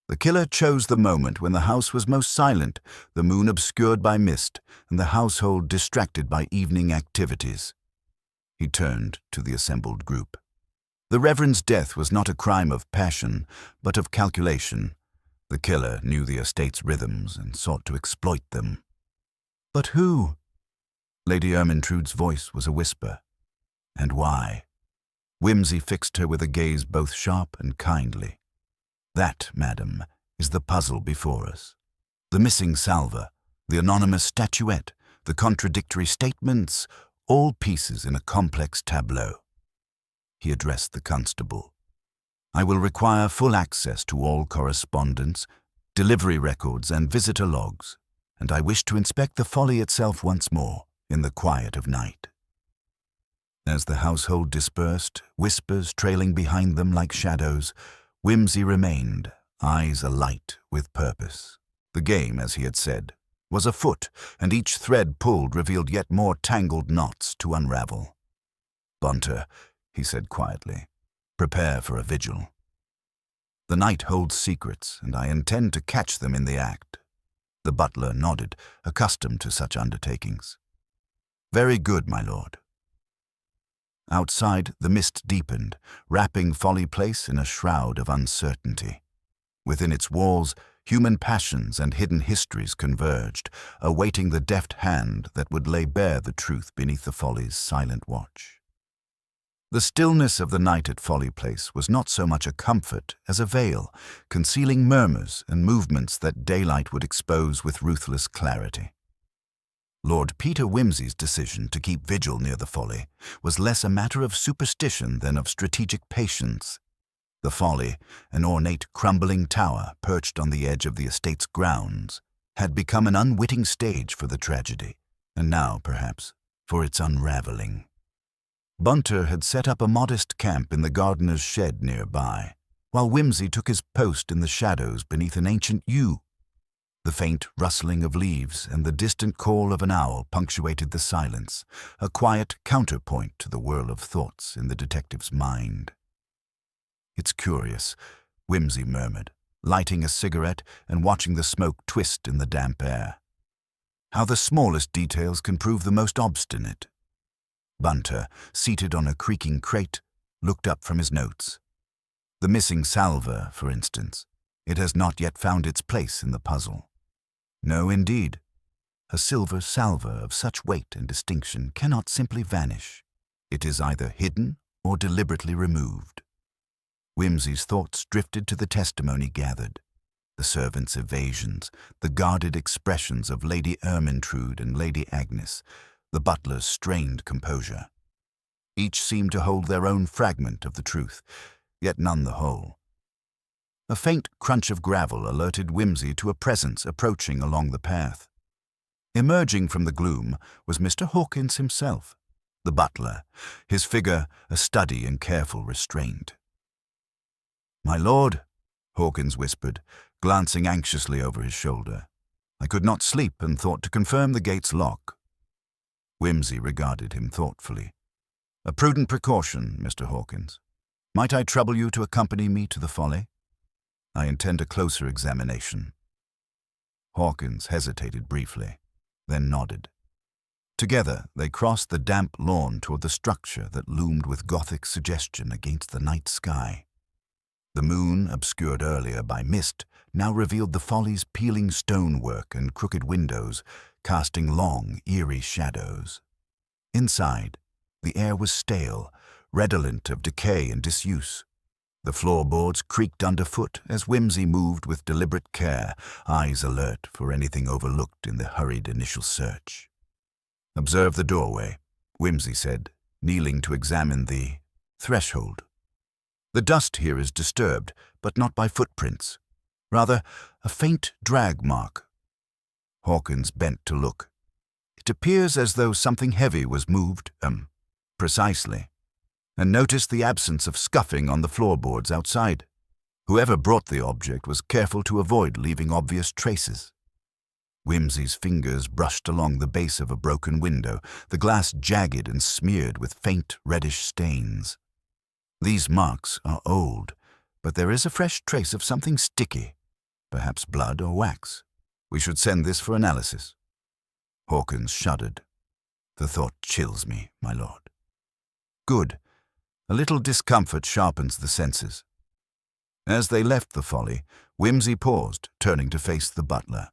"The killer chose the moment when the house was most silent, the moon obscured by mist, and the household distracted by evening activities." He turned to the assembled group. "The Reverend's death was not a crime of passion, but of calculation. The killer knew the estate's rhythms and sought to exploit them." "But who?" Lady Ermyntrude's voice was a whisper. "And why?" Whimsy fixed her with a gaze both sharp and kindly. "That, madam, is the puzzle before us. The missing salver, the anonymous statuette, the contradictory statements, all pieces in a complex tableau." He addressed the constable. "I will require full access to all correspondence, delivery records and visitor logs, and I wish to inspect the Folly itself once more, in the quiet of night." As the household dispersed, whispers trailing behind them like shadows, Whimsy remained, eyes alight with purpose. The game, as he had said, was afoot, and each thread pulled revealed yet more tangled knots to unravel. "Bunter," he said quietly, "prepare for a vigil. The night holds secrets, and I intend to catch them in the act." The butler nodded, accustomed to such undertakings. "Very good, my lord." Outside, the mist deepened, wrapping Folly Place in a shroud of uncertainty. Within its walls, human passions and hidden histories converged, awaiting the deft hand that would lay bare the truth beneath the Folly's silent watch. The stillness of the night at Folly Place was not so much a comfort as a veil, concealing murmurs and movements that daylight would expose with ruthless clarity. Lord Peter Wimsey's decision to keep vigil near the Folly was less a matter of superstition than of strategic patience. The Folly, an ornate crumbling tower perched on the edge of the estate's grounds, had become an unwitting stage for the tragedy, and now, perhaps, for its unraveling. Bunter had set up a modest camp in the gardener's shed nearby, while Wimsey took his post in the shadows beneath an ancient yew. The faint rustling of leaves and the distant call of an owl punctuated the silence, a quiet counterpoint to the whirl of thoughts in the detective's mind. "It's curious," Wimsey murmured, lighting a cigarette and watching the smoke twist in the damp air. "How the smallest details can prove the most obstinate." Bunter, seated on a creaking crate, looked up from his notes. "The missing salver, for instance. It has not yet found its place in the puzzle." "No, indeed. A silver salver of such weight and distinction cannot simply vanish. It is either hidden or deliberately removed." Wimsey's thoughts drifted to the testimony gathered, the servants' evasions, the guarded expressions of Lady Ermyntrude and Lady Agnes, the butler's strained composure. Each seemed to hold their own fragment of the truth, yet none the whole. A faint crunch of gravel alerted Wimsey to a presence approaching along the path. Emerging from the gloom was Mr. Hawkins himself, the butler, his figure a study in careful restraint. "My lord," Hawkins whispered, glancing anxiously over his shoulder. "I could not sleep and thought to confirm the gate's lock." Wimsey regarded him thoughtfully. "A prudent precaution, Mr. Hawkins. Might I trouble you to accompany me to the Folly? I intend a closer examination." Hawkins hesitated briefly, then nodded. Together they crossed the damp lawn toward the structure that loomed with Gothic suggestion against the night sky. The moon, obscured earlier by mist, now revealed the Folly's peeling stonework and crooked windows, casting long, eerie shadows. Inside, the air was stale, redolent of decay and disuse. The floorboards creaked underfoot as Wimsey moved with deliberate care, eyes alert for anything overlooked in the hurried initial search. "Observe the doorway," Wimsey said, kneeling to examine the threshold. "The dust here is disturbed, but not by footprints. Rather, a faint drag mark." Hawkins bent to look. "It appears as though something heavy was moved, precisely. and noticed the absence of scuffing on the floorboards outside. Whoever brought the object was careful to avoid leaving obvious traces. Whimsy's fingers brushed along the base of a broken window, the glass jagged and smeared with faint reddish stains. These marks are old, but there is a fresh trace of something sticky, perhaps blood or wax. We should send this for analysis. Hawkins shuddered. The thought chills me, my lord. Good. A little discomfort sharpens the senses. As they left the Folly, Whimsy paused, turning to face the butler.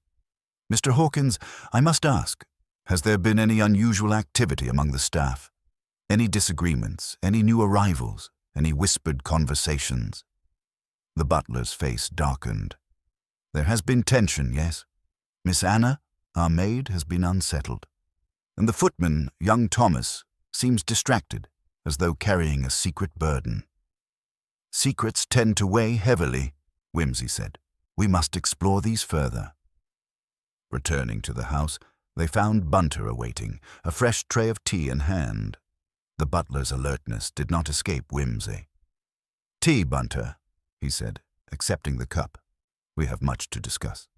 Mr. Hawkins, I must ask, has there been any unusual activity among the staff? Any disagreements, any new arrivals, any whispered conversations? The butler's face darkened. There has been tension, yes. Miss Anna, our maid, has been unsettled. And the footman, young Thomas, seems distracted, as though carrying a secret burden. Secrets tend to weigh heavily, Whimsy said. We must explore these further. Returning to the house, they found Bunter awaiting, a fresh tray of tea in hand. The butler's alertness did not escape Whimsy. Tea, Bunter, he said, accepting the cup. We have much to discuss.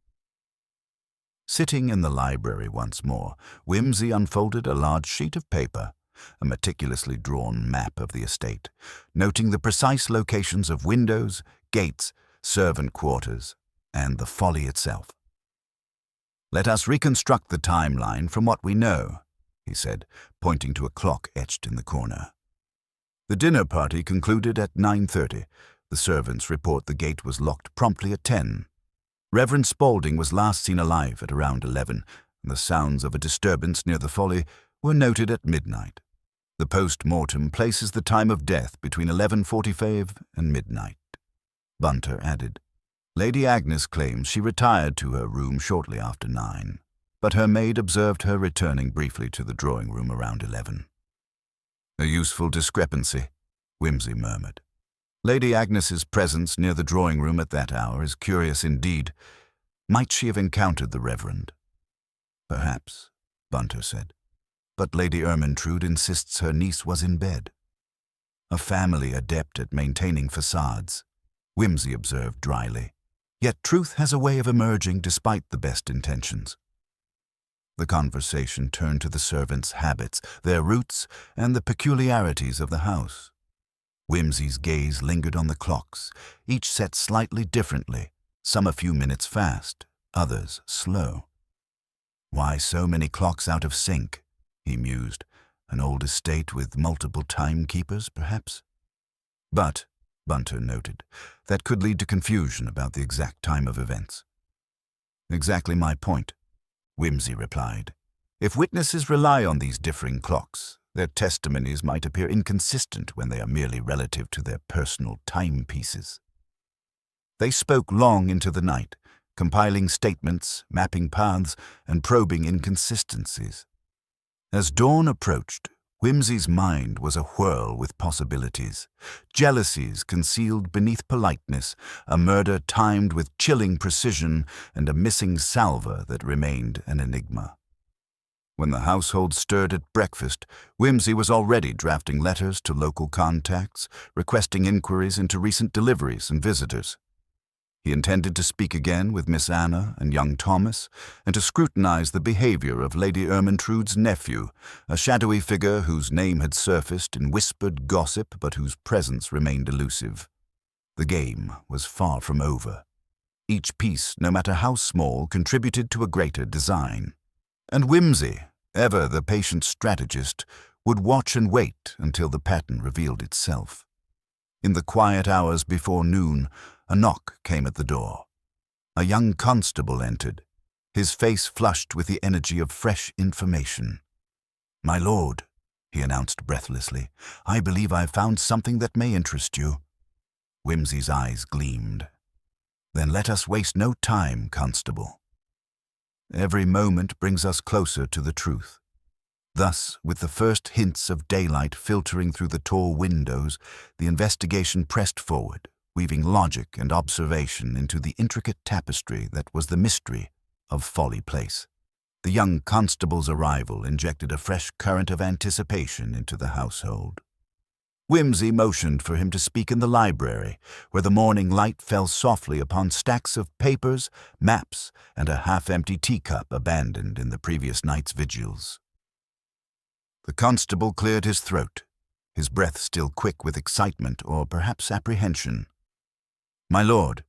Sitting in the library once more, Whimsy unfolded a large sheet of paper, a meticulously drawn map of the estate, noting the precise locations of windows, gates, servant quarters, and the Folly itself. Let us reconstruct the timeline from what we know, he said, pointing to a clock etched in the corner. The dinner party concluded at 9:30. The servants report the gate was locked promptly at 10. Reverend Spaulding was last seen alive at around 11, and the sounds of a disturbance near the Folly were noted at midnight. The post-mortem places the time of death between 11:45 and midnight. Bunter added, Lady Agnes claims she retired to her room shortly after 9, but her maid observed her returning briefly to the drawing-room around 11. A useful discrepancy, Whimsy murmured. Lady Agnes's presence near the drawing-room at that hour is curious indeed. Might she have encountered the Reverend? Perhaps, Bunter said. But Lady Ermintrude insists her niece was in bed. A family adept at maintaining facades, Whimsy observed dryly. Yet truth has a way of emerging despite the best intentions. The conversation turned to the servants' habits, their roots, and the peculiarities of the house. Whimsy's gaze lingered on the clocks, each set slightly differently, some a few minutes fast, others slow. Why so many clocks out of sync? He mused. An old estate with multiple timekeepers, perhaps? But, Bunter noted, that could lead to confusion about the exact time of events. Exactly my point, Whimsy replied. If witnesses rely on these differing clocks, their testimonies might appear inconsistent when they are merely relative to their personal timepieces. They spoke long into the night, compiling statements, mapping paths, and probing inconsistencies. As dawn approached, Whimsy's mind was a whirl with possibilities. Jealousies concealed beneath politeness, a murder timed with chilling precision, and a missing salver that remained an enigma. When the household stirred at breakfast, Whimsy was already drafting letters to local contacts, requesting inquiries into recent deliveries and visitors. He intended to speak again with Miss Anna and young Thomas, and to scrutinize the behavior of Lady Ermintrude's nephew, a shadowy figure whose name had surfaced in whispered gossip but whose presence remained elusive. The game was far from over. Each piece, no matter how small, contributed to a greater design. And Whimsy, ever the patient strategist, would watch and wait until the pattern revealed itself. In the quiet hours before noon, a knock came at the door. A young constable entered, his face flushed with the energy of fresh information. "My lord," he announced breathlessly, "I believe I've found something that may interest you." Whimsy's eyes gleamed. "Then let us waste no time, constable. Every moment brings us closer to the truth." Thus, with the first hints of daylight filtering through the tall windows, the investigation pressed forward, weaving logic and observation into the intricate tapestry that was the mystery of Folly Place. The young constable's arrival injected a fresh current of anticipation into the household. Whimsy motioned for him to speak in the library, where the morning light fell softly upon stacks of papers, maps, and a half-empty teacup abandoned in the previous night's vigils. The constable cleared his throat, his breath still quick with excitement or perhaps apprehension. "My lord,"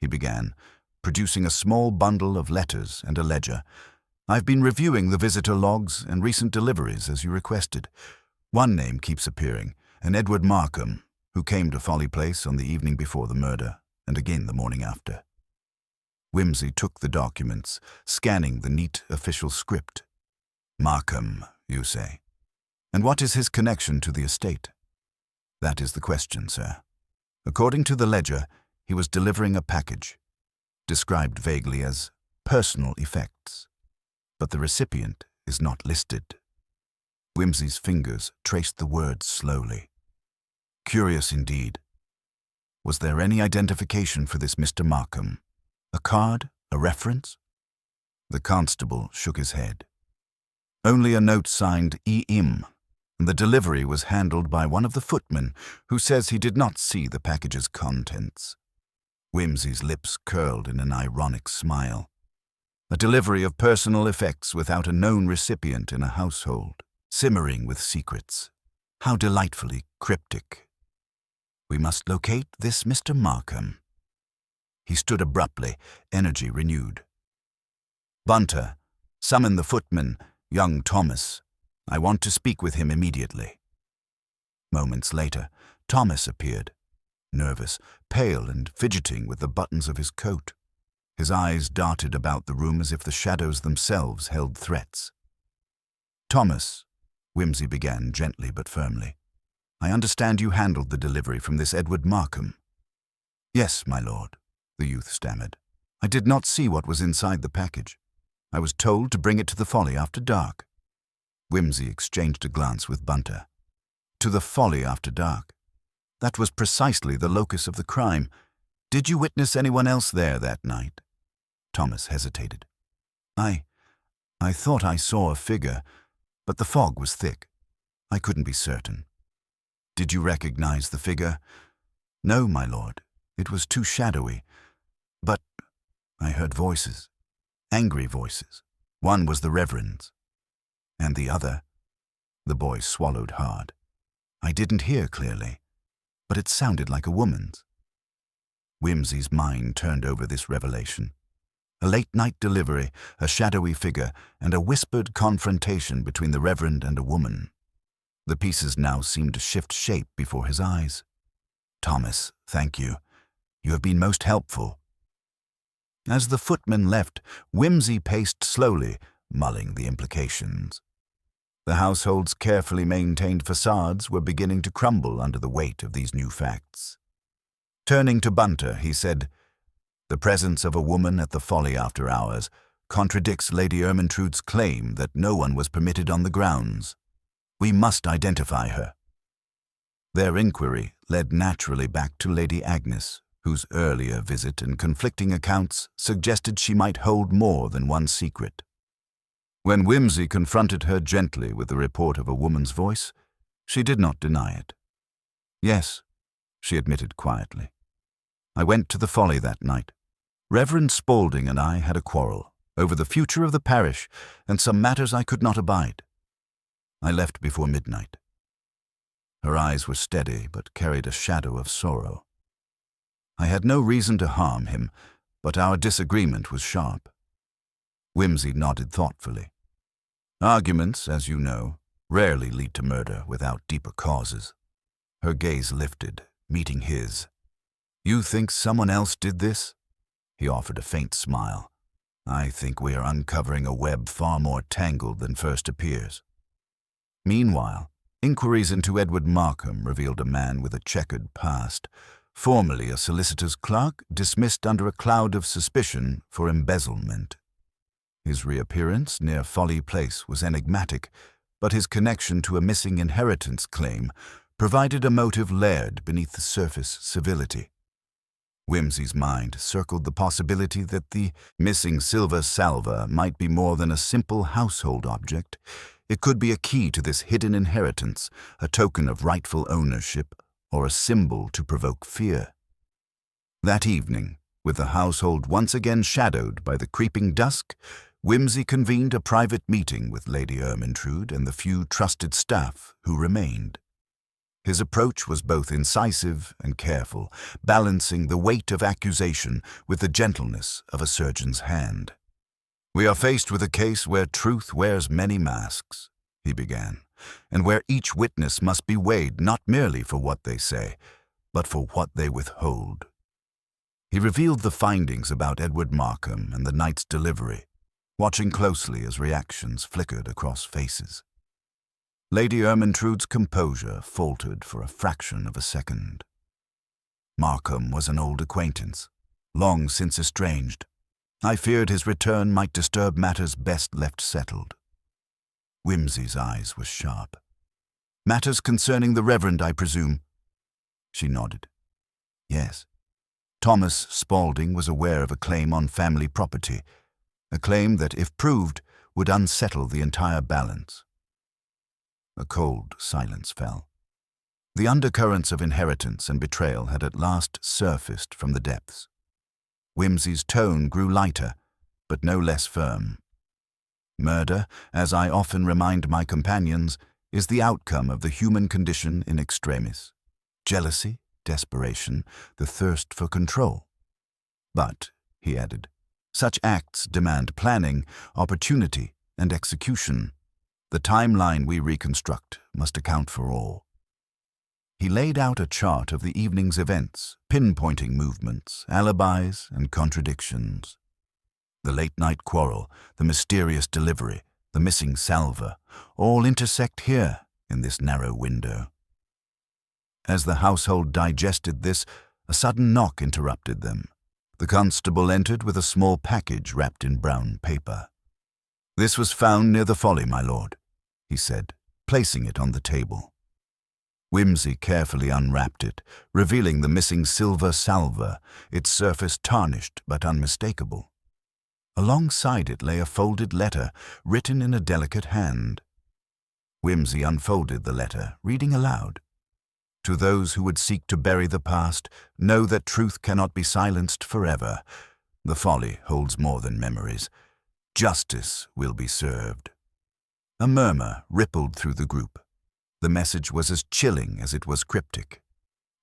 he began, producing a small bundle of letters and a ledger, "I've been reviewing the visitor logs and recent deliveries as you requested. One name keeps appearing, an Edward Markham, who came to Folly Place on the evening before the murder, and again the morning after." Whimsy took the documents, scanning the neat official script. "Markham, you say? And what is his connection to the estate?" "That is the question, sir. According to the ledger, he was delivering a package, described vaguely as personal effects, but the recipient is not listed." Whimsy's fingers traced the words slowly. Curious indeed. Was there any identification for this Mr. Markham? A card? A reference? The constable shook his head. "Only a note signed E.M., and the delivery was handled by one of the footmen, who says he did not see the package's contents." Whimsy's lips curled in an ironic smile. A delivery of personal effects without a known recipient in a household, simmering with secrets. How delightfully cryptic. "We must locate this Mr. Markham." He stood abruptly, energy renewed. "Bunter, summon the footman, young Thomas. I want to speak with him immediately." Moments later, Thomas appeared, nervous, pale and fidgeting with the buttons of his coat. His eyes darted about the room as if the shadows themselves held threats. "Thomas," Whimsy began gently but firmly, "I understand you handled the delivery from this Edward Markham." "Yes, my lord," the youth stammered. "I did not see what was inside the package. I was told to bring it to the Folly after dark." Whimsy exchanged a glance with Bunter. To the Folly after dark. That was precisely the locus of the crime. Did you witness anyone else there that night? Thomas hesitated. I thought I saw a figure, but the fog was thick. I couldn't be certain." "Did you recognize the figure?" "No, my lord. It was too shadowy. But I heard voices. Angry voices. One was the Reverend's. And the other—" The boy swallowed hard. "I didn't hear clearly, but it sounded like a woman's." Whimsy's mind turned over this revelation. A late-night delivery, a shadowy figure, and a whispered confrontation between the Reverend and a woman. The pieces now seemed to shift shape before his eyes. "Thomas, thank you. You have been most helpful." As the footman left, Whimsy paced slowly, mulling the implications. The household's carefully maintained facades were beginning to crumble under the weight of these new facts. Turning to Bunter, he said, "The presence of a woman at the Folly after hours contradicts Lady Ermintrude's claim that no one was permitted on the grounds. We must identify her." Their inquiry led naturally back to Lady Agnes, whose earlier visit and conflicting accounts suggested she might hold more than one secret. When Whimsy confronted her gently with the report of a woman's voice, she did not deny it. "Yes," she admitted quietly. "I went to the Folly that night. Reverend Spaulding and I had a quarrel over the future of the parish and some matters I could not abide. I left before midnight." Her eyes were steady but carried a shadow of sorrow. "I had no reason to harm him, but our disagreement was sharp." Whimsy nodded thoughtfully. "Arguments, as you know, rarely lead to murder without deeper causes." Her gaze lifted, meeting his. "You think someone else did this?" He offered a faint smile. "I think we are uncovering a web far more tangled than first appears." Meanwhile, inquiries into Edward Markham revealed a man with a checkered past, formerly a solicitor's clerk dismissed under a cloud of suspicion for embezzlement. His reappearance near Folly Place was enigmatic, but his connection to a missing inheritance claim provided a motive layered beneath the surface civility. Whimsy's mind circled the possibility that the missing silver salver might be more than a simple household object. It could be a key to this hidden inheritance, a token of rightful ownership, or a symbol to provoke fear. That evening, with the household once again shadowed by the creeping dusk, Wimsey convened a private meeting with Lady Ermyntrude and the few trusted staff who remained. His approach was both incisive and careful, balancing the weight of accusation with the gentleness of a surgeon's hand. "We are faced with a case where truth wears many masks," he began, "and where each witness must be weighed not merely for what they say, but for what they withhold." He revealed the findings about Edward Markham and the night's delivery, watching closely as reactions flickered across faces. Lady Ermyntrude's composure faltered for a fraction of a second. Markham was an old acquaintance, long since estranged. I feared his return might disturb matters best left settled. Wimsey's eyes were sharp. "Matters concerning the Reverend, I presume?" She nodded. "Yes. Thomas Spaulding was aware of a claim on family property, a claim that, if proved, would unsettle the entire balance." A cold silence fell. The undercurrents of inheritance and betrayal had at last surfaced from the depths. Wimsey's tone grew lighter, but no less firm. "Murder, as I often remind my companions, is the outcome of the human condition in extremis. Jealousy, desperation, the thirst for control. But," he added, "such acts demand planning, opportunity, and execution. The timeline we reconstruct must account for all." He laid out a chart of the evening's events, pinpointing movements, alibis, and contradictions. The late-night quarrel, the mysterious delivery, the missing salver, all intersect here in this narrow window. As the household digested this, a sudden knock interrupted them. The constable entered with a small package wrapped in brown paper. "This was found near the Folly, my lord," he said, placing it on the table. Wimsey carefully unwrapped it, revealing the missing silver salver, its surface tarnished but unmistakable. Alongside it lay a folded letter, written in a delicate hand. Wimsey unfolded the letter, reading aloud. "To those who would seek to bury the past, know that truth cannot be silenced forever. The Folly holds more than memories. Justice will be served." A murmur rippled through the group. The message was as chilling as it was cryptic.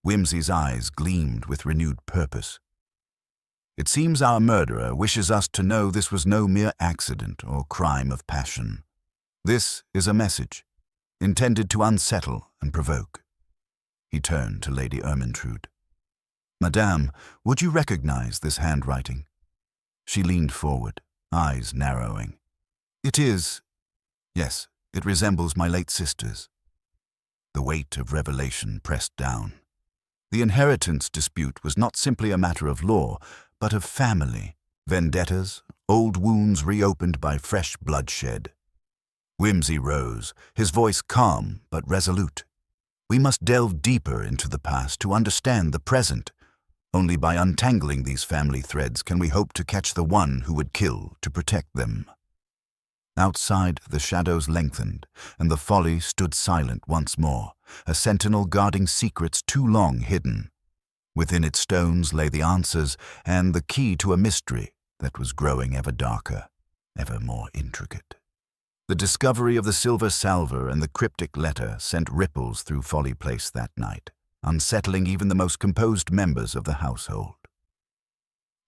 Wimsey's eyes gleamed with renewed purpose. "It seems our murderer wishes us to know this was no mere accident or crime of passion. This is a message, intended to unsettle and provoke." He turned to Lady Ermyntrude. "Madame, would you recognize this handwriting?" She leaned forward, eyes narrowing. "It is. Yes, it resembles my late sister's." The weight of revelation pressed down. The inheritance dispute was not simply a matter of law, but of family, vendettas, old wounds reopened by fresh bloodshed. Wimsey rose, his voice calm but resolute. "We must delve deeper into the past to understand the present. Only by untangling these family threads can we hope to catch the one who would kill to protect them." Outside, the shadows lengthened, and the Folly stood silent once more, a sentinel guarding secrets too long hidden. Within its stones lay the answers and the key to a mystery that was growing ever darker, ever more intricate. The discovery of the silver salver and the cryptic letter sent ripples through Folly Place that night, unsettling even the most composed members of the household.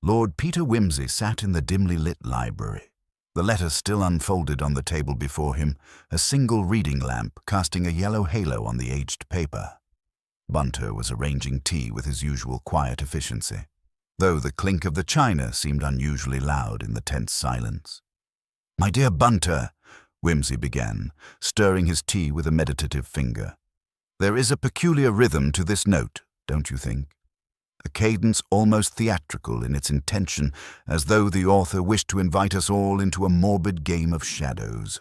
Lord Peter Wimsey sat in the dimly lit library, the letter still unfolded on the table before him, a single reading lamp casting a yellow halo on the aged paper. Bunter was arranging tea with his usual quiet efficiency, though the clink of the china seemed unusually loud in the tense silence. "My dear Bunter," Wimsey began, stirring his tea with a meditative finger, "there is a peculiar rhythm to this note, don't you think? A cadence almost theatrical in its intention, as though the author wished to invite us all into a morbid game of shadows."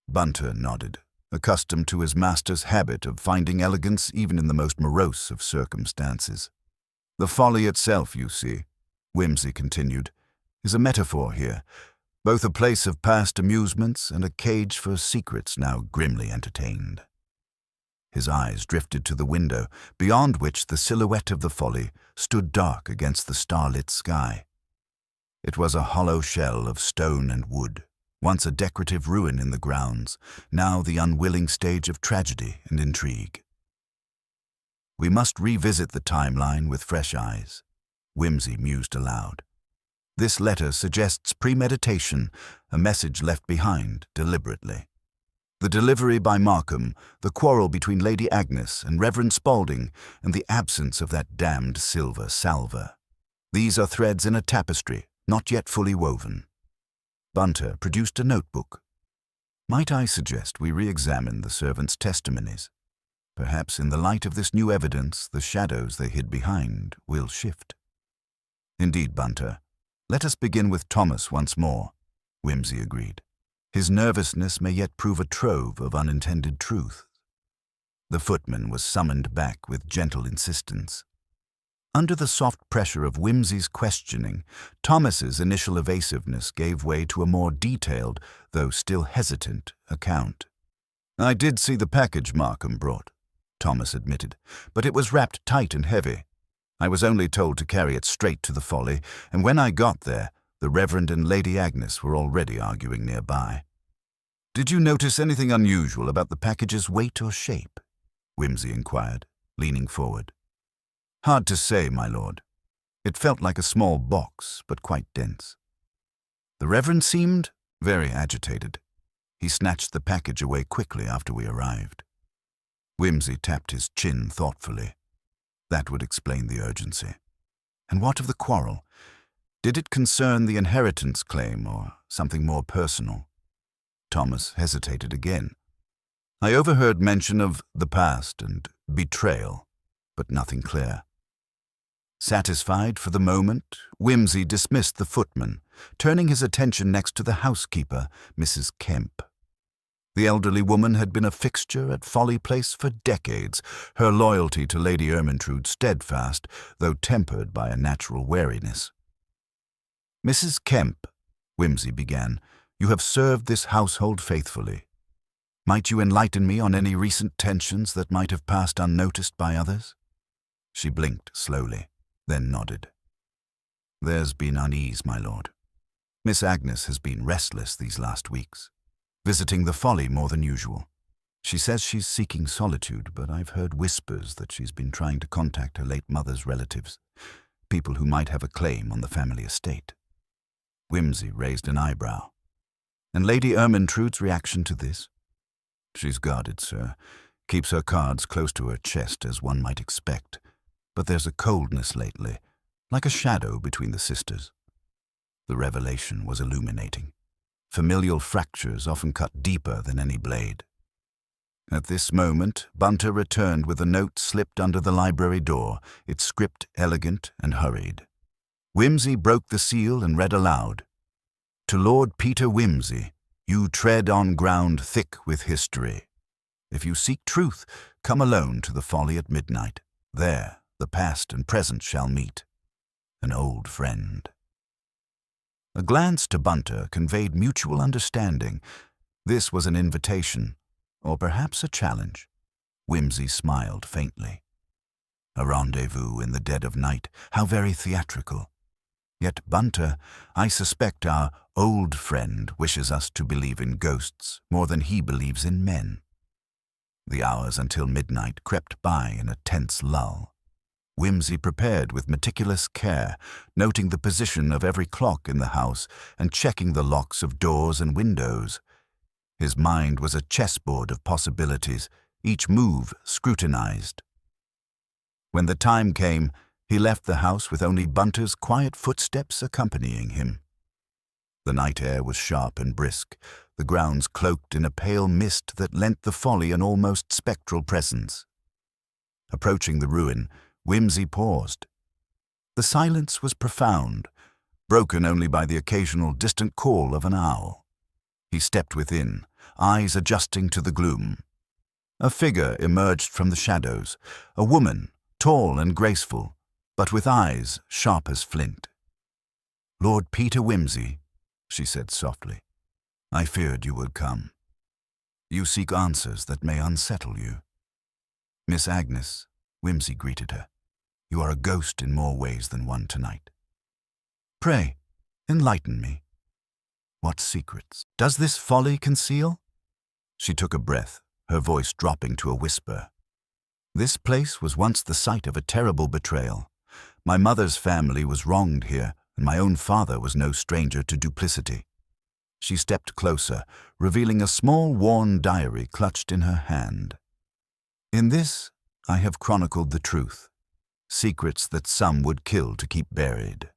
Bunter nodded, accustomed to his master's habit of finding elegance even in the most morose of circumstances. "The Folly itself, you see," Wimsey continued, "is a metaphor here, both a place of past amusements and a cage for secrets now grimly entertained. His eyes drifted to the window, beyond which the silhouette of the Folly stood dark against the starlit sky. It was a hollow shell of stone and wood, once a decorative ruin in the grounds, now the unwilling stage of tragedy and intrigue. We must revisit the timeline with fresh eyes, Whimsy mused aloud. This letter suggests premeditation, a message left behind deliberately. The delivery by Markham, the quarrel between Lady Agnes and Reverend Spalding, and the absence of that damned silver salver. These are threads in a tapestry, not yet fully woven. Bunter produced a notebook. Might I suggest we re-examine the servants' testimonies? Perhaps in the light of this new evidence, the shadows they hid behind will shift. Indeed, Bunter. Let us begin with Thomas once more, Whimsy agreed. His nervousness may yet prove a trove of unintended truth. The footman was summoned back with gentle insistence. Under the soft pressure of Whimsy's questioning, Thomas's initial evasiveness gave way to a more detailed, though still hesitant, account. "I did see the package Markham brought," Thomas admitted, "but it was wrapped tight and heavy. I was only told to carry it straight to the Folly, and when I got there, the Reverend and Lady Agnes were already arguing nearby." "Did you notice anything unusual about the package's weight or shape?" Whimsy inquired, leaning forward. "Hard to say, my lord. It felt like a small box, but quite dense." The Reverend seemed very agitated. He snatched the package away quickly after we arrived. Whimsy tapped his chin thoughtfully. That would explain the urgency. And what of the quarrel? Did it concern the inheritance claim or something more personal? Thomas hesitated again. "I overheard mention of the past and betrayal, but nothing clear." Satisfied for the moment, Whimsy dismissed the footman, turning his attention next to the housekeeper, Mrs. Kemp. The elderly woman had been a fixture at Folly Place for decades, her loyalty to Lady Ermyntrude steadfast, though tempered by a natural wariness. "Mrs. Kemp," Whimsy began, "you have served this household faithfully. Might you enlighten me on any recent tensions that might have passed unnoticed by others?" She blinked slowly, then nodded. "There's been unease, my lord. Miss Agnes has been restless these last weeks, visiting the Folly more than usual. She says she's seeking solitude, but I've heard whispers that she's been trying to contact her late mother's relatives, people who might have a claim on the family estate." Whimsy raised an eyebrow. "And Lady Ermyntrude's reaction to this?" "She's guarded, sir. Keeps her cards close to her chest, as one might expect. But there's a coldness lately, like a shadow between the sisters." The revelation was illuminating. Familial fractures often cut deeper than any blade. At this moment, Bunter returned with a note slipped under the library door, its script elegant and hurried. Whimsy broke the seal and read aloud. "To Lord Peter Whimsy, you tread on ground thick with history. If you seek truth, come alone to the Folly at midnight. There the past and present shall meet. An old friend." A glance to Bunter conveyed mutual understanding. This was an invitation, or perhaps a challenge. Whimsy smiled faintly. A rendezvous in the dead of night, how very theatrical. Yet, Bunter, I suspect our old friend wishes us to believe in ghosts more than he believes in men. The hours until midnight crept by in a tense lull. Whimsy prepared with meticulous care, noting the position of every clock in the house and checking the locks of doors and windows. His mind was a chessboard of possibilities, each move scrutinized. When the time came, he left the house with only Bunter's quiet footsteps accompanying him. The night air was sharp and brisk, the grounds cloaked in a pale mist that lent the Folly an almost spectral presence. Approaching the ruin, Whimsy paused. The silence was profound, broken only by the occasional distant call of an owl. He stepped within, eyes adjusting to the gloom. A figure emerged from the shadows, a woman, tall and graceful, but with eyes sharp as flint. "Lord Peter Whimsy," she said softly. "I feared you would come. You seek answers that may unsettle you." "Miss Agnes," Whimsy greeted her, "you are a ghost in more ways than one tonight. Pray, enlighten me. What secrets does this folly conceal?" She took a breath, her voice dropping to a whisper. "This place was once the site of a terrible betrayal. My mother's family was wronged here, and my own father was no stranger to duplicity." She stepped closer, revealing a small, worn diary clutched in her hand. "In this, I have chronicled the truth, secrets that some would kill to keep buried."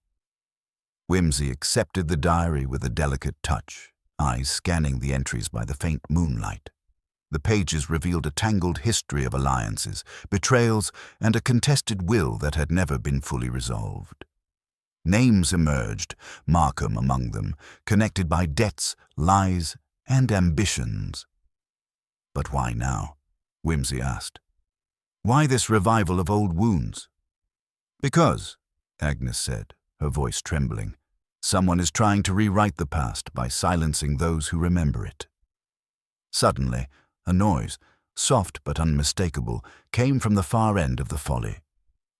Whimsy accepted the diary with a delicate touch, eyes scanning the entries by the faint moonlight. The pages revealed a tangled history of alliances, betrayals, and a contested will that had never been fully resolved. Names emerged, Markham among them, connected by debts, lies, and ambitions. "But why now?" Whimsy asked. "Why this revival of old wounds?" "Because," Agnes said, her voice trembling, "someone is trying to rewrite the past by silencing those who remember it." Suddenly, a noise, soft but unmistakable, came from the far end of the folly.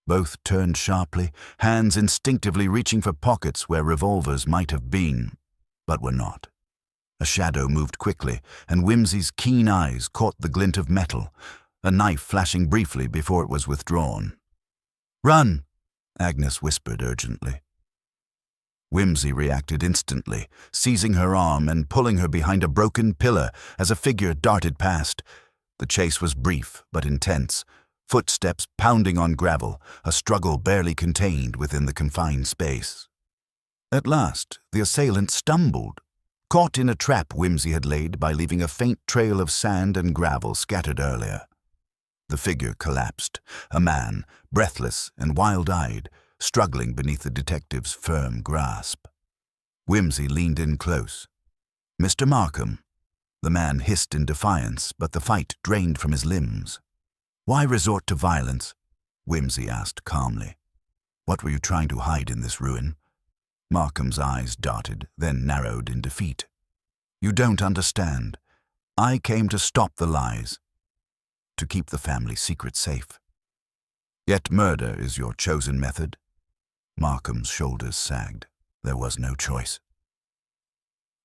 Both turned sharply, hands instinctively reaching for pockets where revolvers might have been, but were not. A shadow moved quickly, and Whimsy's keen eyes caught the glint of metal, a knife flashing briefly before it was withdrawn. "Run!" Agnes whispered urgently. Whimsy reacted instantly, seizing her arm and pulling her behind a broken pillar as a figure darted past. The chase was brief but intense, footsteps pounding on gravel, a struggle barely contained within the confined space. At last, the assailant stumbled, caught in a trap Whimsy had laid by leaving a faint trail of sand and gravel scattered earlier. The figure collapsed, a man, breathless and wild-eyed, struggling beneath the detective's firm grasp. Whimsy leaned in close. "Mr. Markham." The man hissed in defiance, but the fight drained from his limbs. "Why resort to violence?" Whimsy asked calmly. "What were you trying to hide in this ruin?" Markham's eyes darted, then narrowed in defeat. "You don't understand. I came to stop the lies, to keep the family secret safe." "Yet murder is your chosen method?" Markham's shoulders sagged. There was no choice.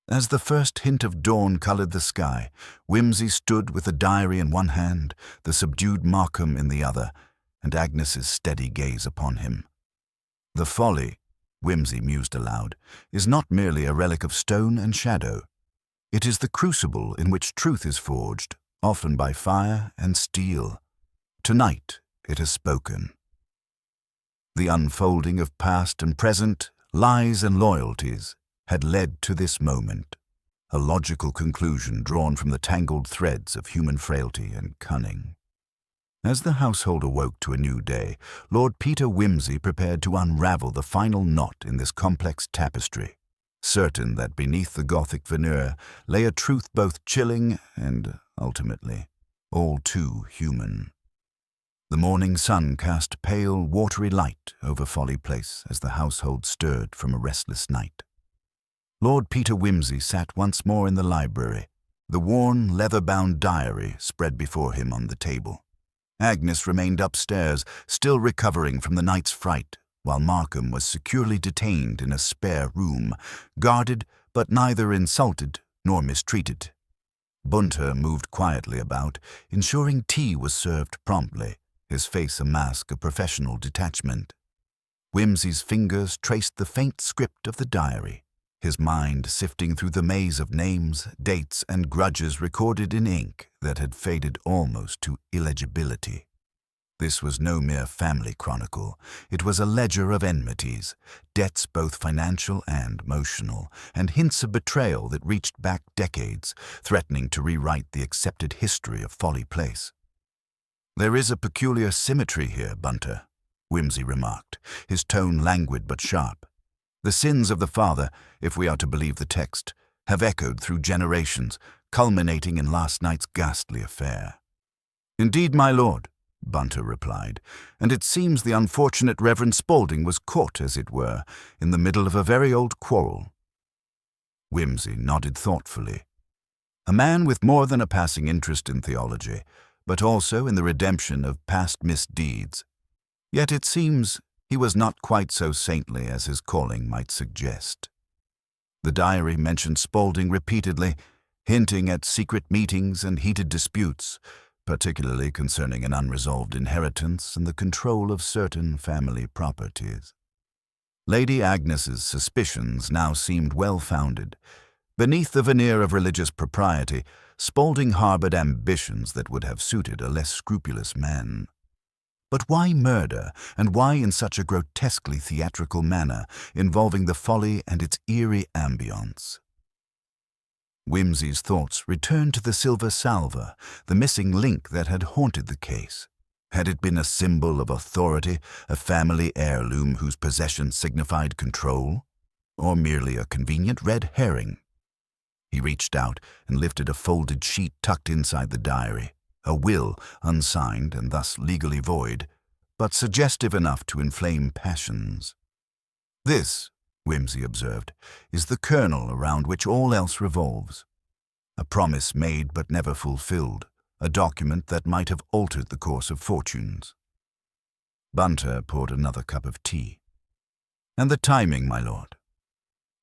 As the first hint of dawn colored the sky, Whimsy stood with the diary in one hand, the subdued Markham in the other, and Agnes's steady gaze upon him. "The folly," Whimsy mused aloud, "is not merely a relic of stone and shadow. It is the crucible in which truth is forged, often by fire and steel. Tonight it has spoken." The unfolding of past and present, lies and loyalties, had led to this moment, a logical conclusion drawn from the tangled threads of human frailty and cunning. As the household awoke to a new day, Lord Peter Whimsy prepared to unravel the final knot in this complex tapestry, certain that beneath the Gothic veneer lay a truth both chilling and, ultimately, all too human. The morning sun cast pale, watery light over Folly Place as the household stirred from a restless night. Lord Peter Whimsy sat once more in the library, the worn, leather-bound diary spread before him on the table. Agnes remained upstairs, still recovering from the night's fright, while Markham was securely detained in a spare room, guarded but neither insulted nor mistreated. Bunter moved quietly about, ensuring tea was served promptly, his face a mask of professional detachment. Whimsy's fingers traced the faint script of the diary, his mind sifting through the maze of names, dates, and grudges recorded in ink that had faded almost to illegibility. This was no mere family chronicle. It was a ledger of enmities, debts both financial and emotional, and hints of betrayal that reached back decades, threatening to rewrite the accepted history of Folly Place. "There is a peculiar symmetry here, Bunter," Whimsy remarked, his tone languid but sharp. "The sins of the father, if we are to believe the text, have echoed through generations, culminating in last night's ghastly affair." "Indeed, my lord," Bunter replied, "and it seems the unfortunate Reverend Spaulding was caught, as it were, in the middle of a very old quarrel." Whimsy nodded thoughtfully. A man with more than a passing interest in theology, but also in the redemption of past misdeeds. Yet it seems he was not quite so saintly as his calling might suggest. The diary mentioned Spaulding repeatedly, hinting at secret meetings and heated disputes, particularly concerning an unresolved inheritance and the control of certain family properties. Lady Agnes's suspicions now seemed well-founded. Beneath the veneer of religious propriety, Spaulding harbored ambitions that would have suited a less scrupulous man. But why murder, and why in such a grotesquely theatrical manner, involving the folly and its eerie ambience? Whimsy's thoughts returned to the silver salver, the missing link that had haunted the case. Had it been a symbol of authority, a family heirloom whose possession signified control, or merely a convenient red herring? He reached out and lifted a folded sheet tucked inside the diary, a will, unsigned and thus legally void, but suggestive enough to inflame passions. This, Whimsy observed, is the kernel around which all else revolves. A promise made but never fulfilled, a document that might have altered the course of fortunes. Bunter poured another cup of tea. And the timing, my lord.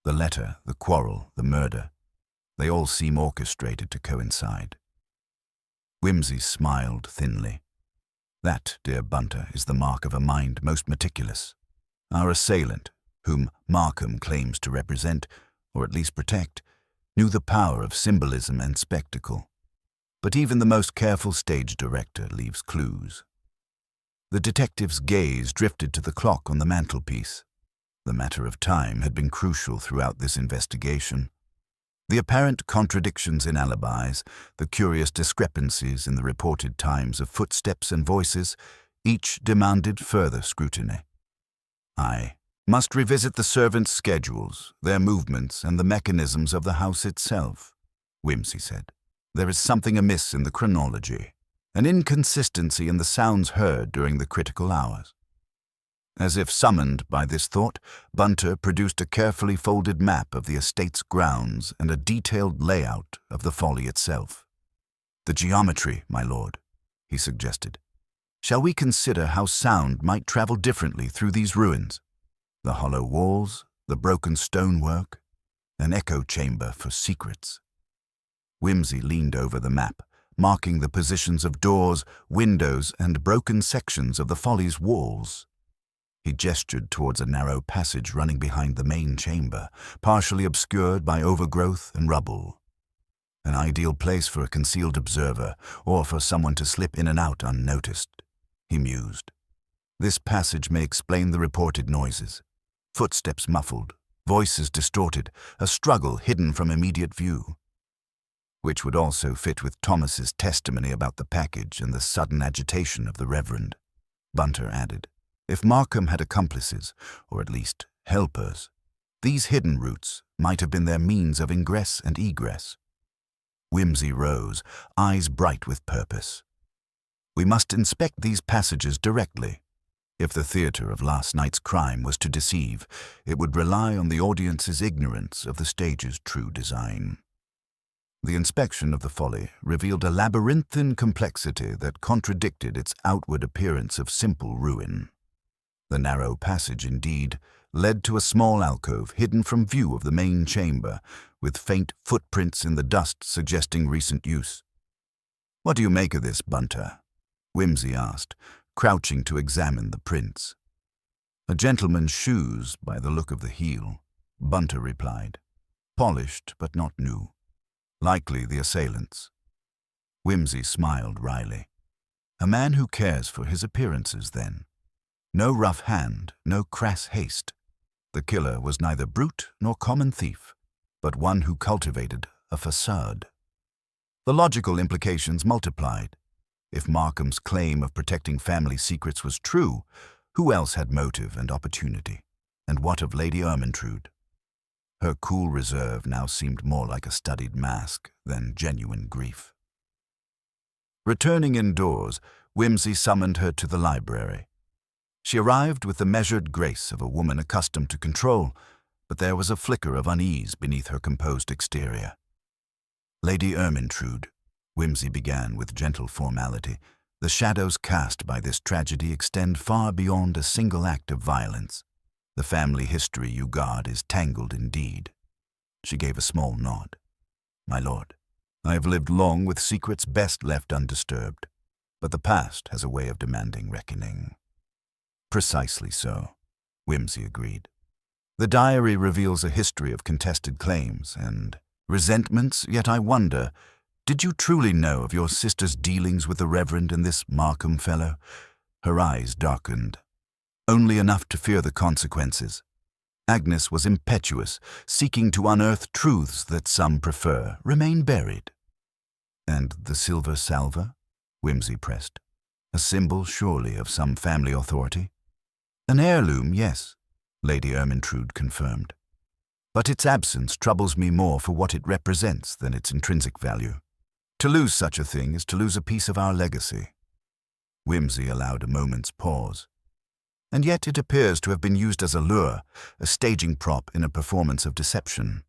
The letter, the quarrel, the murder, they all seem orchestrated to coincide. Whimsy smiled thinly. That, dear Bunter, is the mark of a mind most meticulous. Our assailant, whom Markham claims to represent, or at least protect, knew the power of symbolism and spectacle. But even the most careful stage director leaves clues. The detective's gaze drifted to the clock on the mantelpiece. The matter of time had been crucial throughout this investigation. The apparent contradictions in alibis, the curious discrepancies in the reported times of footsteps and voices, each demanded further scrutiny. I must revisit the servants' schedules, their movements, and the mechanisms of the house itself, Whimsy said. There is something amiss in the chronology, an inconsistency in the sounds heard during the critical hours. As if summoned by this thought, Bunter produced a carefully folded map of the estate's grounds and a detailed layout of the folly itself. The geometry, my lord, he suggested. Shall we consider how sound might travel differently through these ruins? The hollow walls, the broken stonework, an echo chamber for secrets. Whimsy leaned over the map, marking the positions of doors, windows, and broken sections of the folly's walls. He gestured towards a narrow passage running behind the main chamber, partially obscured by overgrowth and rubble. An ideal place for a concealed observer, or for someone to slip in and out unnoticed, he mused. This passage may explain the reported noises. Footsteps muffled, voices distorted, a struggle hidden from immediate view. Which would also fit with Thomas's testimony about the package and the sudden agitation of the Reverend, Bunter added. If Markham had accomplices, or at least helpers, these hidden routes might have been their means of ingress and egress. Whimsy rose, eyes bright with purpose. We must inspect these passages directly. If the theater of last night's crime was to deceive, it would rely on the audience's ignorance of the stage's true design. The inspection of the folly revealed a labyrinthine complexity that contradicted its outward appearance of simple ruin. The narrow passage, indeed, led to a small alcove hidden from view of the main chamber, with faint footprints in the dust suggesting recent use. "What do you make of this, Bunter?" Whimsy asked, crouching to examine the prints. "A gentleman's shoes, by the look of the heel," Bunter replied. "Polished, but not new. Likely the assailant's." Whimsy smiled wryly. "A man who cares for his appearances, then. No rough hand, no crass haste. The killer was neither brute nor common thief, but one who cultivated a facade." The logical implications multiplied. If Markham's claim of protecting family secrets was true, who else had motive and opportunity? And what of Lady Ermyntrude? Her cool reserve now seemed more like a studied mask than genuine grief. Returning indoors, Whimsy summoned her to the library. She arrived with the measured grace of a woman accustomed to control, but there was a flicker of unease beneath her composed exterior. "Lady Ermyntrude," Whimsy began with gentle formality, "the shadows cast by this tragedy extend far beyond a single act of violence. The family history you guard is tangled indeed." She gave a small nod. "My lord, I have lived long with secrets best left undisturbed, but the past has a way of demanding reckoning." "Precisely so," Whimsy agreed. "The diary reveals a history of contested claims and resentments, yet I wonder, did you truly know of your sister's dealings with the Reverend and this Markham fellow?" Her eyes darkened. "Only enough to fear the consequences. Agnes was impetuous, seeking to unearth truths that some prefer remain buried." "And the silver salver?" Whimsy pressed. "A symbol, surely, of some family authority?" "An heirloom, yes," Lady Ermyntrude confirmed. "But its absence troubles me more for what it represents than its intrinsic value. To lose such a thing is to lose a piece of our legacy." Whimsy allowed a moment's pause. "And yet it appears to have been used as a lure, a staging prop in a performance of deception."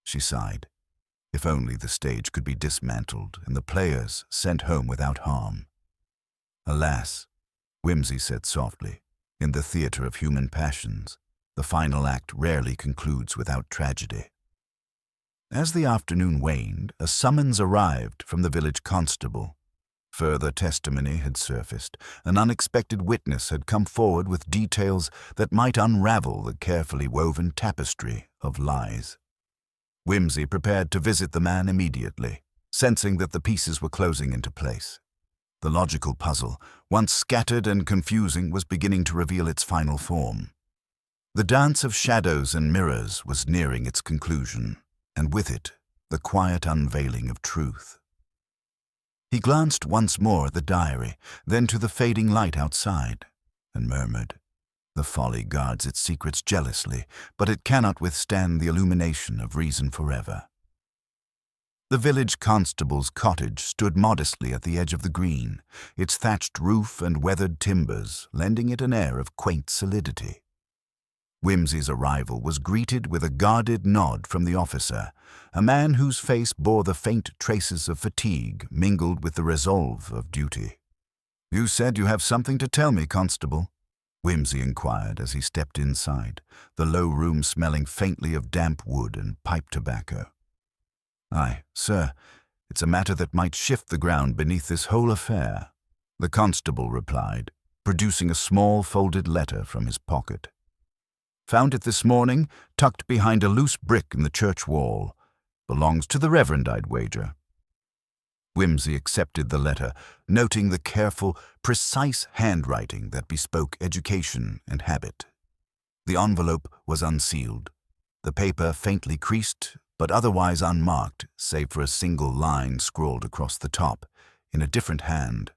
She sighed. If only the stage could be dismantled and the players sent home without harm. "Alas," Whimsy said softly, "in the theater of human passions, the final act rarely concludes without tragedy." As the afternoon waned, a summons arrived from the village constable. Further testimony had surfaced. An unexpected witness had come forward with details that might unravel the carefully woven tapestry of lies. Whimsy prepared to visit the man immediately, sensing that the pieces were closing into place. The logical puzzle, once scattered and confusing, was beginning to reveal its final form. The dance of shadows and mirrors was nearing its conclusion, and with it, the quiet unveiling of truth. He glanced once more at the diary, then to the fading light outside, and murmured, "The folly guards its secrets jealously, but it cannot withstand the illumination of reason forever." The village constable's cottage stood modestly at the edge of the green, its thatched roof and weathered timbers lending it an air of quaint solidity. Whimsy's arrival was greeted with a guarded nod from the officer, a man whose face bore the faint traces of fatigue mingled with the resolve of duty. "You said you have something to tell me, Constable?" Whimsy inquired as he stepped inside, the low room smelling faintly of damp wood and pipe tobacco. "Aye, sir, it's a matter that might shift the ground beneath this whole affair," the constable replied, producing a small folded letter from his pocket. "Found it this morning, tucked behind a loose brick in the church wall. Belongs to the Reverend, I'd wager." Whimsy accepted the letter, noting the careful, precise handwriting that bespoke education and habit. The envelope was unsealed, the paper faintly creased, but otherwise unmarked, save for a single line scrawled across the top, in a different hand.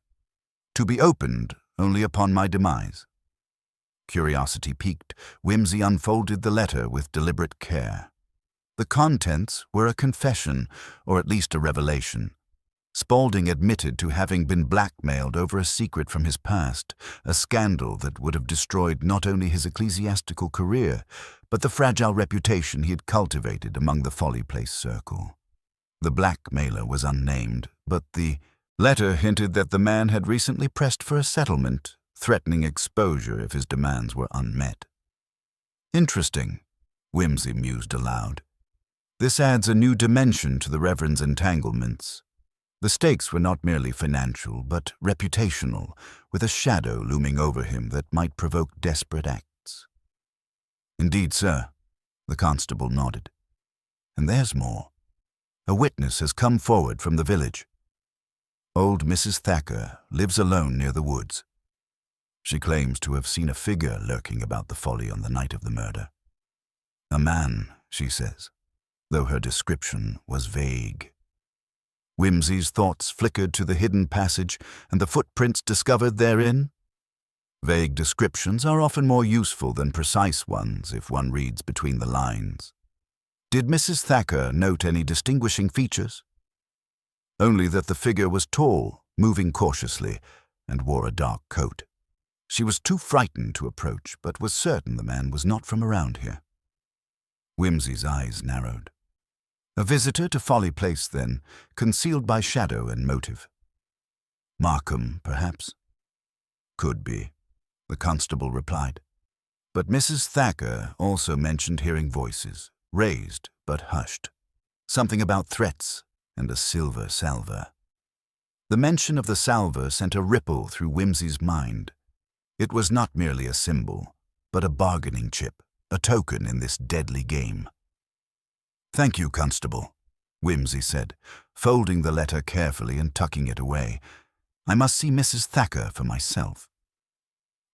"To be opened only upon my demise." Curiosity piqued, Whimsy unfolded the letter with deliberate care. The contents were a confession, or at least a revelation. Spaulding admitted to having been blackmailed over a secret from his past, a scandal that would have destroyed not only his ecclesiastical career, but the fragile reputation he had cultivated among the Folly Place circle. The blackmailer was unnamed, but the letter hinted that the man had recently pressed for a settlement, threatening exposure if his demands were unmet. "Interesting," Whimsy mused aloud. "This adds a new dimension to the Reverend's entanglements. The stakes were not merely financial, but reputational, with a shadow looming over him that might provoke desperate acts." "Indeed, sir," the constable nodded. "And there's more. A witness has come forward from the village. Old Mrs. Thacker lives alone near the woods. She claims to have seen a figure lurking about the folly on the night of the murder. A man, she says, though her description was vague." Whimsy's thoughts flickered to the hidden passage and the footprints discovered therein. Vague descriptions are often more useful than precise ones if one reads between the lines. "Did Mrs. Thacker note any distinguishing features?" "Only that the figure was tall, moving cautiously, and wore a dark coat. She was too frightened to approach, but was certain the man was not from around here." Whimsy's eyes narrowed. A visitor to Folly Place, then, concealed by shadow and motive. Markham, perhaps? Could be, the constable replied. But Mrs. Thacker also mentioned hearing voices, raised but hushed. Something about threats and a silver salver. The mention of the salver sent a ripple through Whimsy's mind. It was not merely a symbol, but a bargaining chip, a token in this deadly game. "Thank you, Constable," Whimsy said, folding the letter carefully and tucking it away. "I must see Mrs. Thacker for myself."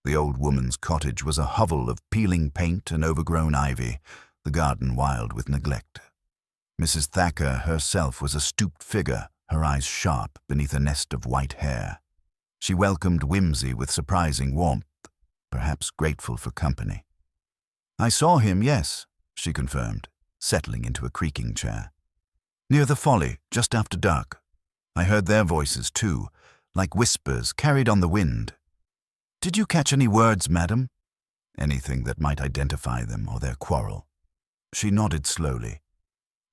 The old woman's cottage was a hovel of peeling paint and overgrown ivy, the garden wild with neglect. Mrs. Thacker herself was a stooped figure, her eyes sharp beneath a nest of white hair. She welcomed Whimsy with surprising warmth, perhaps grateful for company. "I saw him, yes," she confirmed, settling into a creaking chair. "Near the Folly, just after dark. I heard their voices, too, like whispers carried on the wind. Did you catch any words, madam? Anything that might identify them or their quarrel?" She nodded slowly.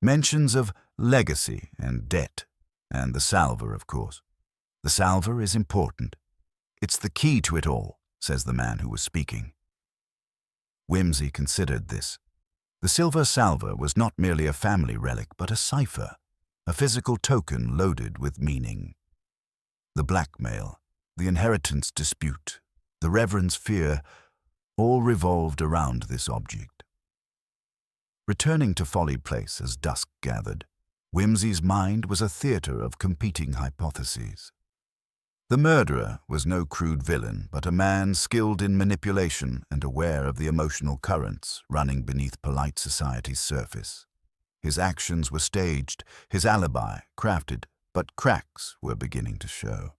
"Mentions of legacy and debt, and the salver, of course. The salver is important. It's the key to it all," says the man who was speaking. Whimsy considered this. The silver salver was not merely a family relic, but a cipher, a physical token loaded with meaning. The blackmail, the inheritance dispute, the Reverend's fear, all revolved around this object. Returning to Folly Place as dusk gathered, Whimsy's mind was a theater of competing hypotheses. The murderer was no crude villain, but a man skilled in manipulation and aware of the emotional currents running beneath polite society's surface. His actions were staged, his alibi crafted, but cracks were beginning to show.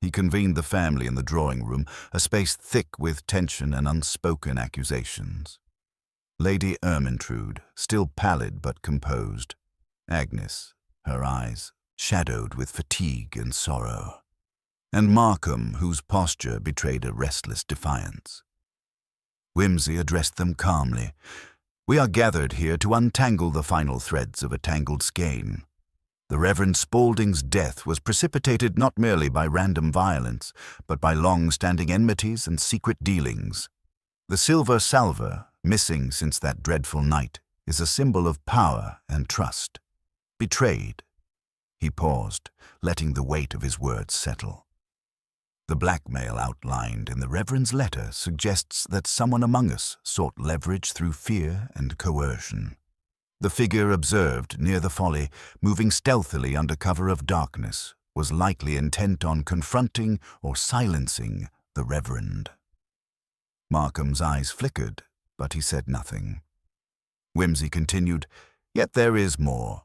He convened the family in the drawing room, a space thick with tension and unspoken accusations. Lady Ermintrude, still pallid but composed. Agnes, her eyes shadowed with fatigue and sorrow. And Markham, whose posture betrayed a restless defiance. Whimsy addressed them calmly. "We are gathered here to untangle the final threads of a tangled skein. The Reverend Spaulding's death was precipitated not merely by random violence, but by long-standing enmities and secret dealings. The silver salver, missing since that dreadful night, is a symbol of power and trust. Betrayed." He paused, letting the weight of his words settle. "The blackmail outlined in the Reverend's letter suggests that someone among us sought leverage through fear and coercion. The figure observed near the Folly, moving stealthily under cover of darkness, was likely intent on confronting or silencing the Reverend." Markham's eyes flickered, but he said nothing. Whimsy continued, "Yet there is more.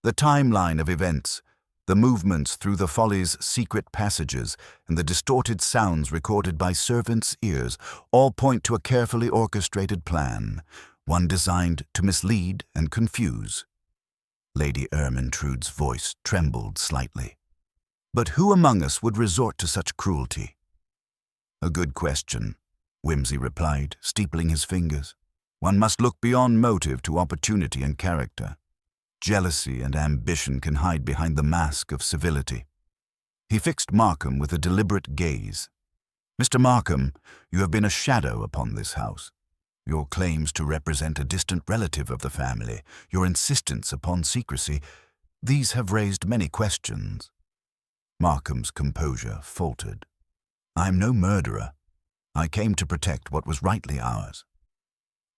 The timeline of events, the movements through the Folly's secret passages, and the distorted sounds recorded by servants' ears all point to a carefully orchestrated plan, one designed to mislead and confuse." Lady Ermintrude's voice trembled slightly. "But who among us would resort to such cruelty?" "A good question," Whimsy replied, steepling his fingers. "One must look beyond motive to opportunity and character. Jealousy and ambition can hide behind the mask of civility." He fixed Markham with a deliberate gaze. "Mr. Markham, you have been a shadow upon this house. Your claims to represent a distant relative of the family, your insistence upon secrecy, these have raised many questions." Markham's composure faltered. "I'm no murderer. I came to protect what was rightly ours.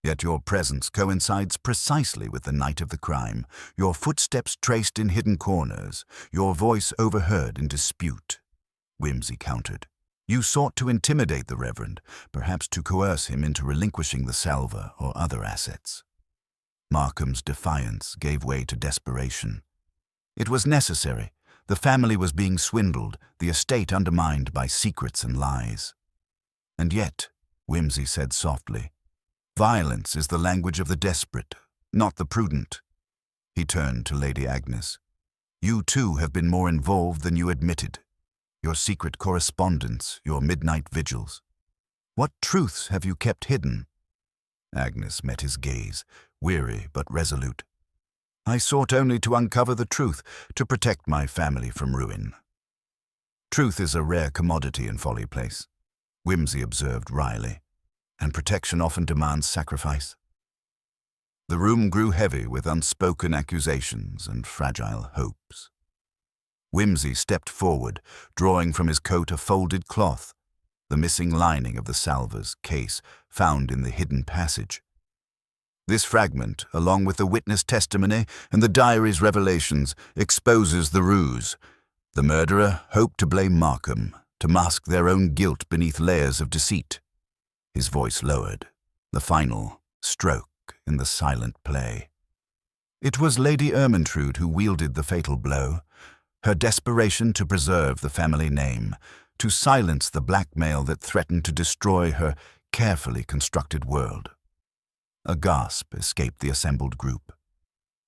Yet your presence coincides precisely with the night of the crime, your footsteps traced in hidden corners, your voice overheard in dispute," Whimsy countered. "You sought to intimidate the Reverend, perhaps to coerce him into relinquishing the salver or other assets." Markham's defiance gave way to desperation. It was necessary. The family was being swindled, the estate undermined by secrets and lies. "And yet," Whimsy said softly, "violence is the language of the desperate, not the prudent." He turned to Lady Agnes. "You too have been more involved than you admitted. Your secret correspondence, your midnight vigils. What truths have you kept hidden?" Agnes met his gaze, weary but resolute. "I sought only to uncover the truth, to protect my family from ruin." "Truth is a rare commodity in Folly Place," Whimsy observed wryly, "and protection often demands sacrifice." The room grew heavy with unspoken accusations and fragile hopes. Whimsy stepped forward, drawing from his coat a folded cloth, the missing lining of the salver's case found in the hidden passage. This fragment, along with the witness testimony and the diary's revelations, exposes the ruse. The murderer hoped to blame Markham, to mask their own guilt beneath layers of deceit. His voice lowered, the final stroke in the silent play. It was Lady Ermyntrude who wielded the fatal blow, her desperation to preserve the family name, to silence the blackmail that threatened to destroy her carefully constructed world. A gasp escaped the assembled group.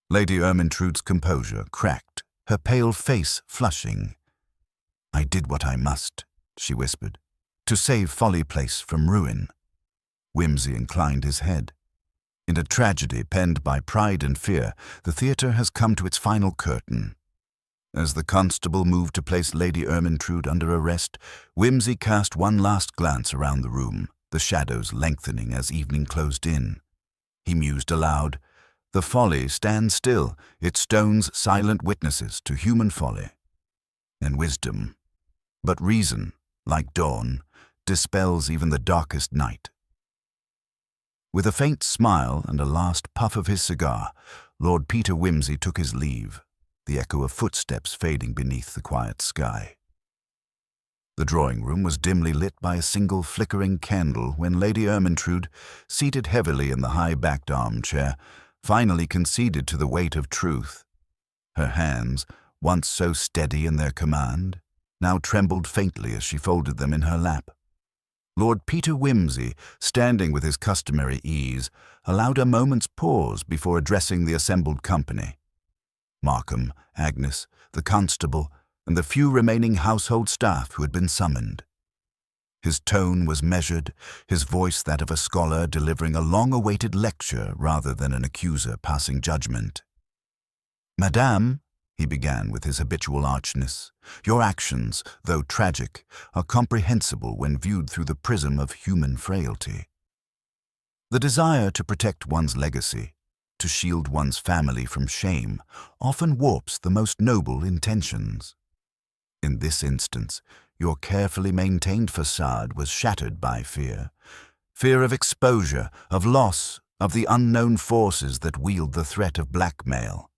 Lady Ermyntrude's composure cracked, her pale face flushing. "I did what I must," she whispered, "to save Folly Place from ruin." Whimsy inclined his head. In a tragedy penned by pride and fear, the theatre has come to its final curtain. As the constable moved to place Lady Ermyntrude under arrest, Whimsy cast one last glance around the room, the shadows lengthening as evening closed in. He mused aloud, "The folly stands still, its stones silent witnesses to human folly and wisdom. But reason, like dawn, dispels even the darkest night." With a faint smile and a last puff of his cigar, Lord Peter Whimsy took his leave, the echo of footsteps fading beneath the quiet sky. The drawing-room was dimly lit by a single flickering candle when Lady Ermyntrude, seated heavily in the high-backed armchair, finally conceded to the weight of truth. Her hands, once so steady in their command, now trembled faintly as she folded them in her lap. Lord Peter Whimsy, standing with his customary ease, allowed a moment's pause before addressing the assembled company. Markham, Agnes, the constable, and the few remaining household staff who had been summoned. His tone was measured, his voice that of a scholar delivering a long-awaited lecture rather than an accuser passing judgment. "Madame," he began with his habitual archness, "your actions, though tragic, are comprehensible when viewed through the prism of human frailty. The desire to protect one's legacy, to shield one's family from shame, often warps the most noble intentions. In this instance, your carefully maintained facade was shattered by fear. Fear of exposure, of loss, of the unknown forces that wield the threat of blackmail."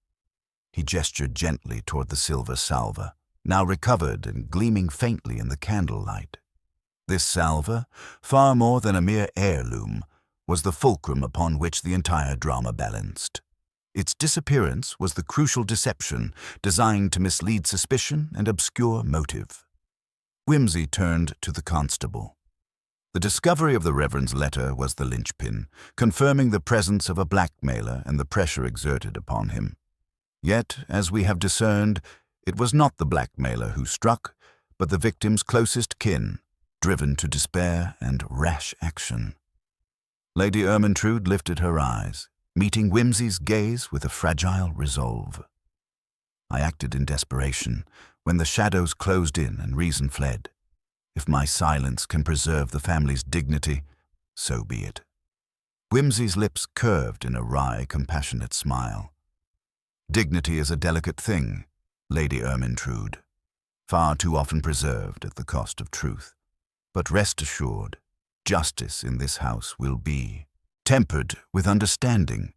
He gestured gently toward the silver salver, now recovered and gleaming faintly in the candlelight. This salver, far more than a mere heirloom, was the fulcrum upon which the entire drama balanced. Its disappearance was the crucial deception designed to mislead suspicion and obscure motive. Whimsy turned to the constable. The discovery of the Reverend's letter was the linchpin, confirming the presence of a blackmailer and the pressure exerted upon him. Yet, as we have discerned, it was not the blackmailer who struck, but the victim's closest kin, driven to despair and rash action. Lady Ermyntrude lifted her eyes, meeting Whimsy's gaze with a fragile resolve. "I acted in desperation, when the shadows closed in and reason fled. If my silence can preserve the family's dignity, so be it." Whimsy's lips curved in a wry, compassionate smile. "Dignity is a delicate thing, Lady Ermyntrude, far too often preserved at the cost of truth. But rest assured, justice in this house will be tempered with understanding."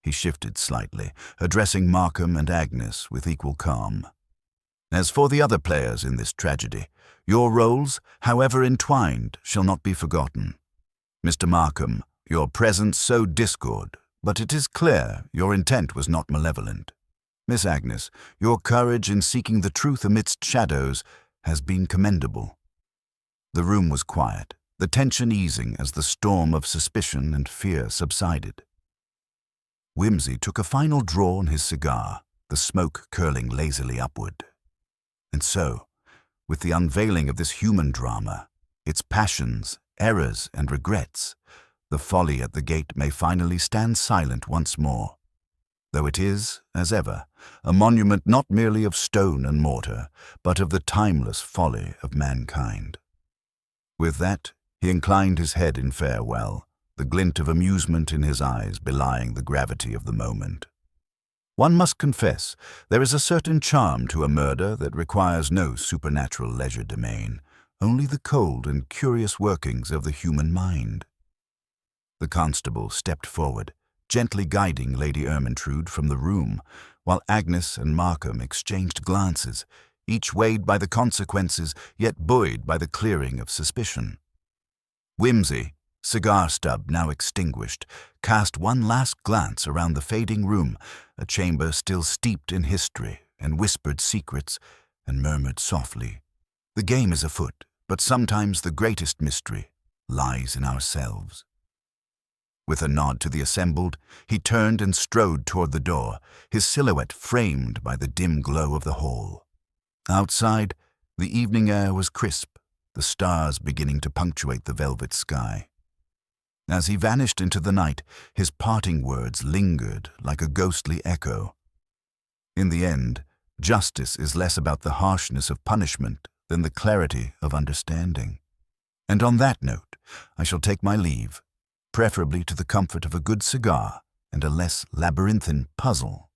He shifted slightly, addressing Markham and Agnes with equal calm. "As for the other players in this tragedy, your roles, however entwined, shall not be forgotten. Mr. Markham, your presence sowed discord, but it is clear your intent was not malevolent. Miss Agnes, your courage in seeking the truth amidst shadows has been commendable." The room was quiet, the tension easing as the storm of suspicion and fear subsided. Whimsy took a final draw on his cigar, the smoke curling lazily upward. And so, with the unveiling of this human drama, its passions, errors, and regrets, the Folly at the Gate may finally stand silent once more, though it is, as ever, a monument not merely of stone and mortar, but of the timeless folly of mankind. With that, he inclined his head in farewell, the glint of amusement in his eyes belying the gravity of the moment. One must confess, there is a certain charm to a murder that requires no supernatural legerdemain, only the cold and curious workings of the human mind. The constable stepped forward, gently guiding Lady Ermyntrude from the room, while Agnes and Markham exchanged glances, each weighed by the consequences, yet buoyed by the clearing of suspicion. Whimsy, cigar stub now extinguished, cast one last glance around the fading room, a chamber still steeped in history, and whispered secrets, and murmured softly, "The game is afoot, but sometimes the greatest mystery lies in ourselves." With a nod to the assembled, he turned and strode toward the door, his silhouette framed by the dim glow of the hall. Outside, the evening air was crisp, the stars beginning to punctuate the velvet sky. As he vanished into the night, his parting words lingered like a ghostly echo. In the end, justice is less about the harshness of punishment than the clarity of understanding. And on that note, I shall take my leave, preferably to the comfort of a good cigar and a less labyrinthine puzzle.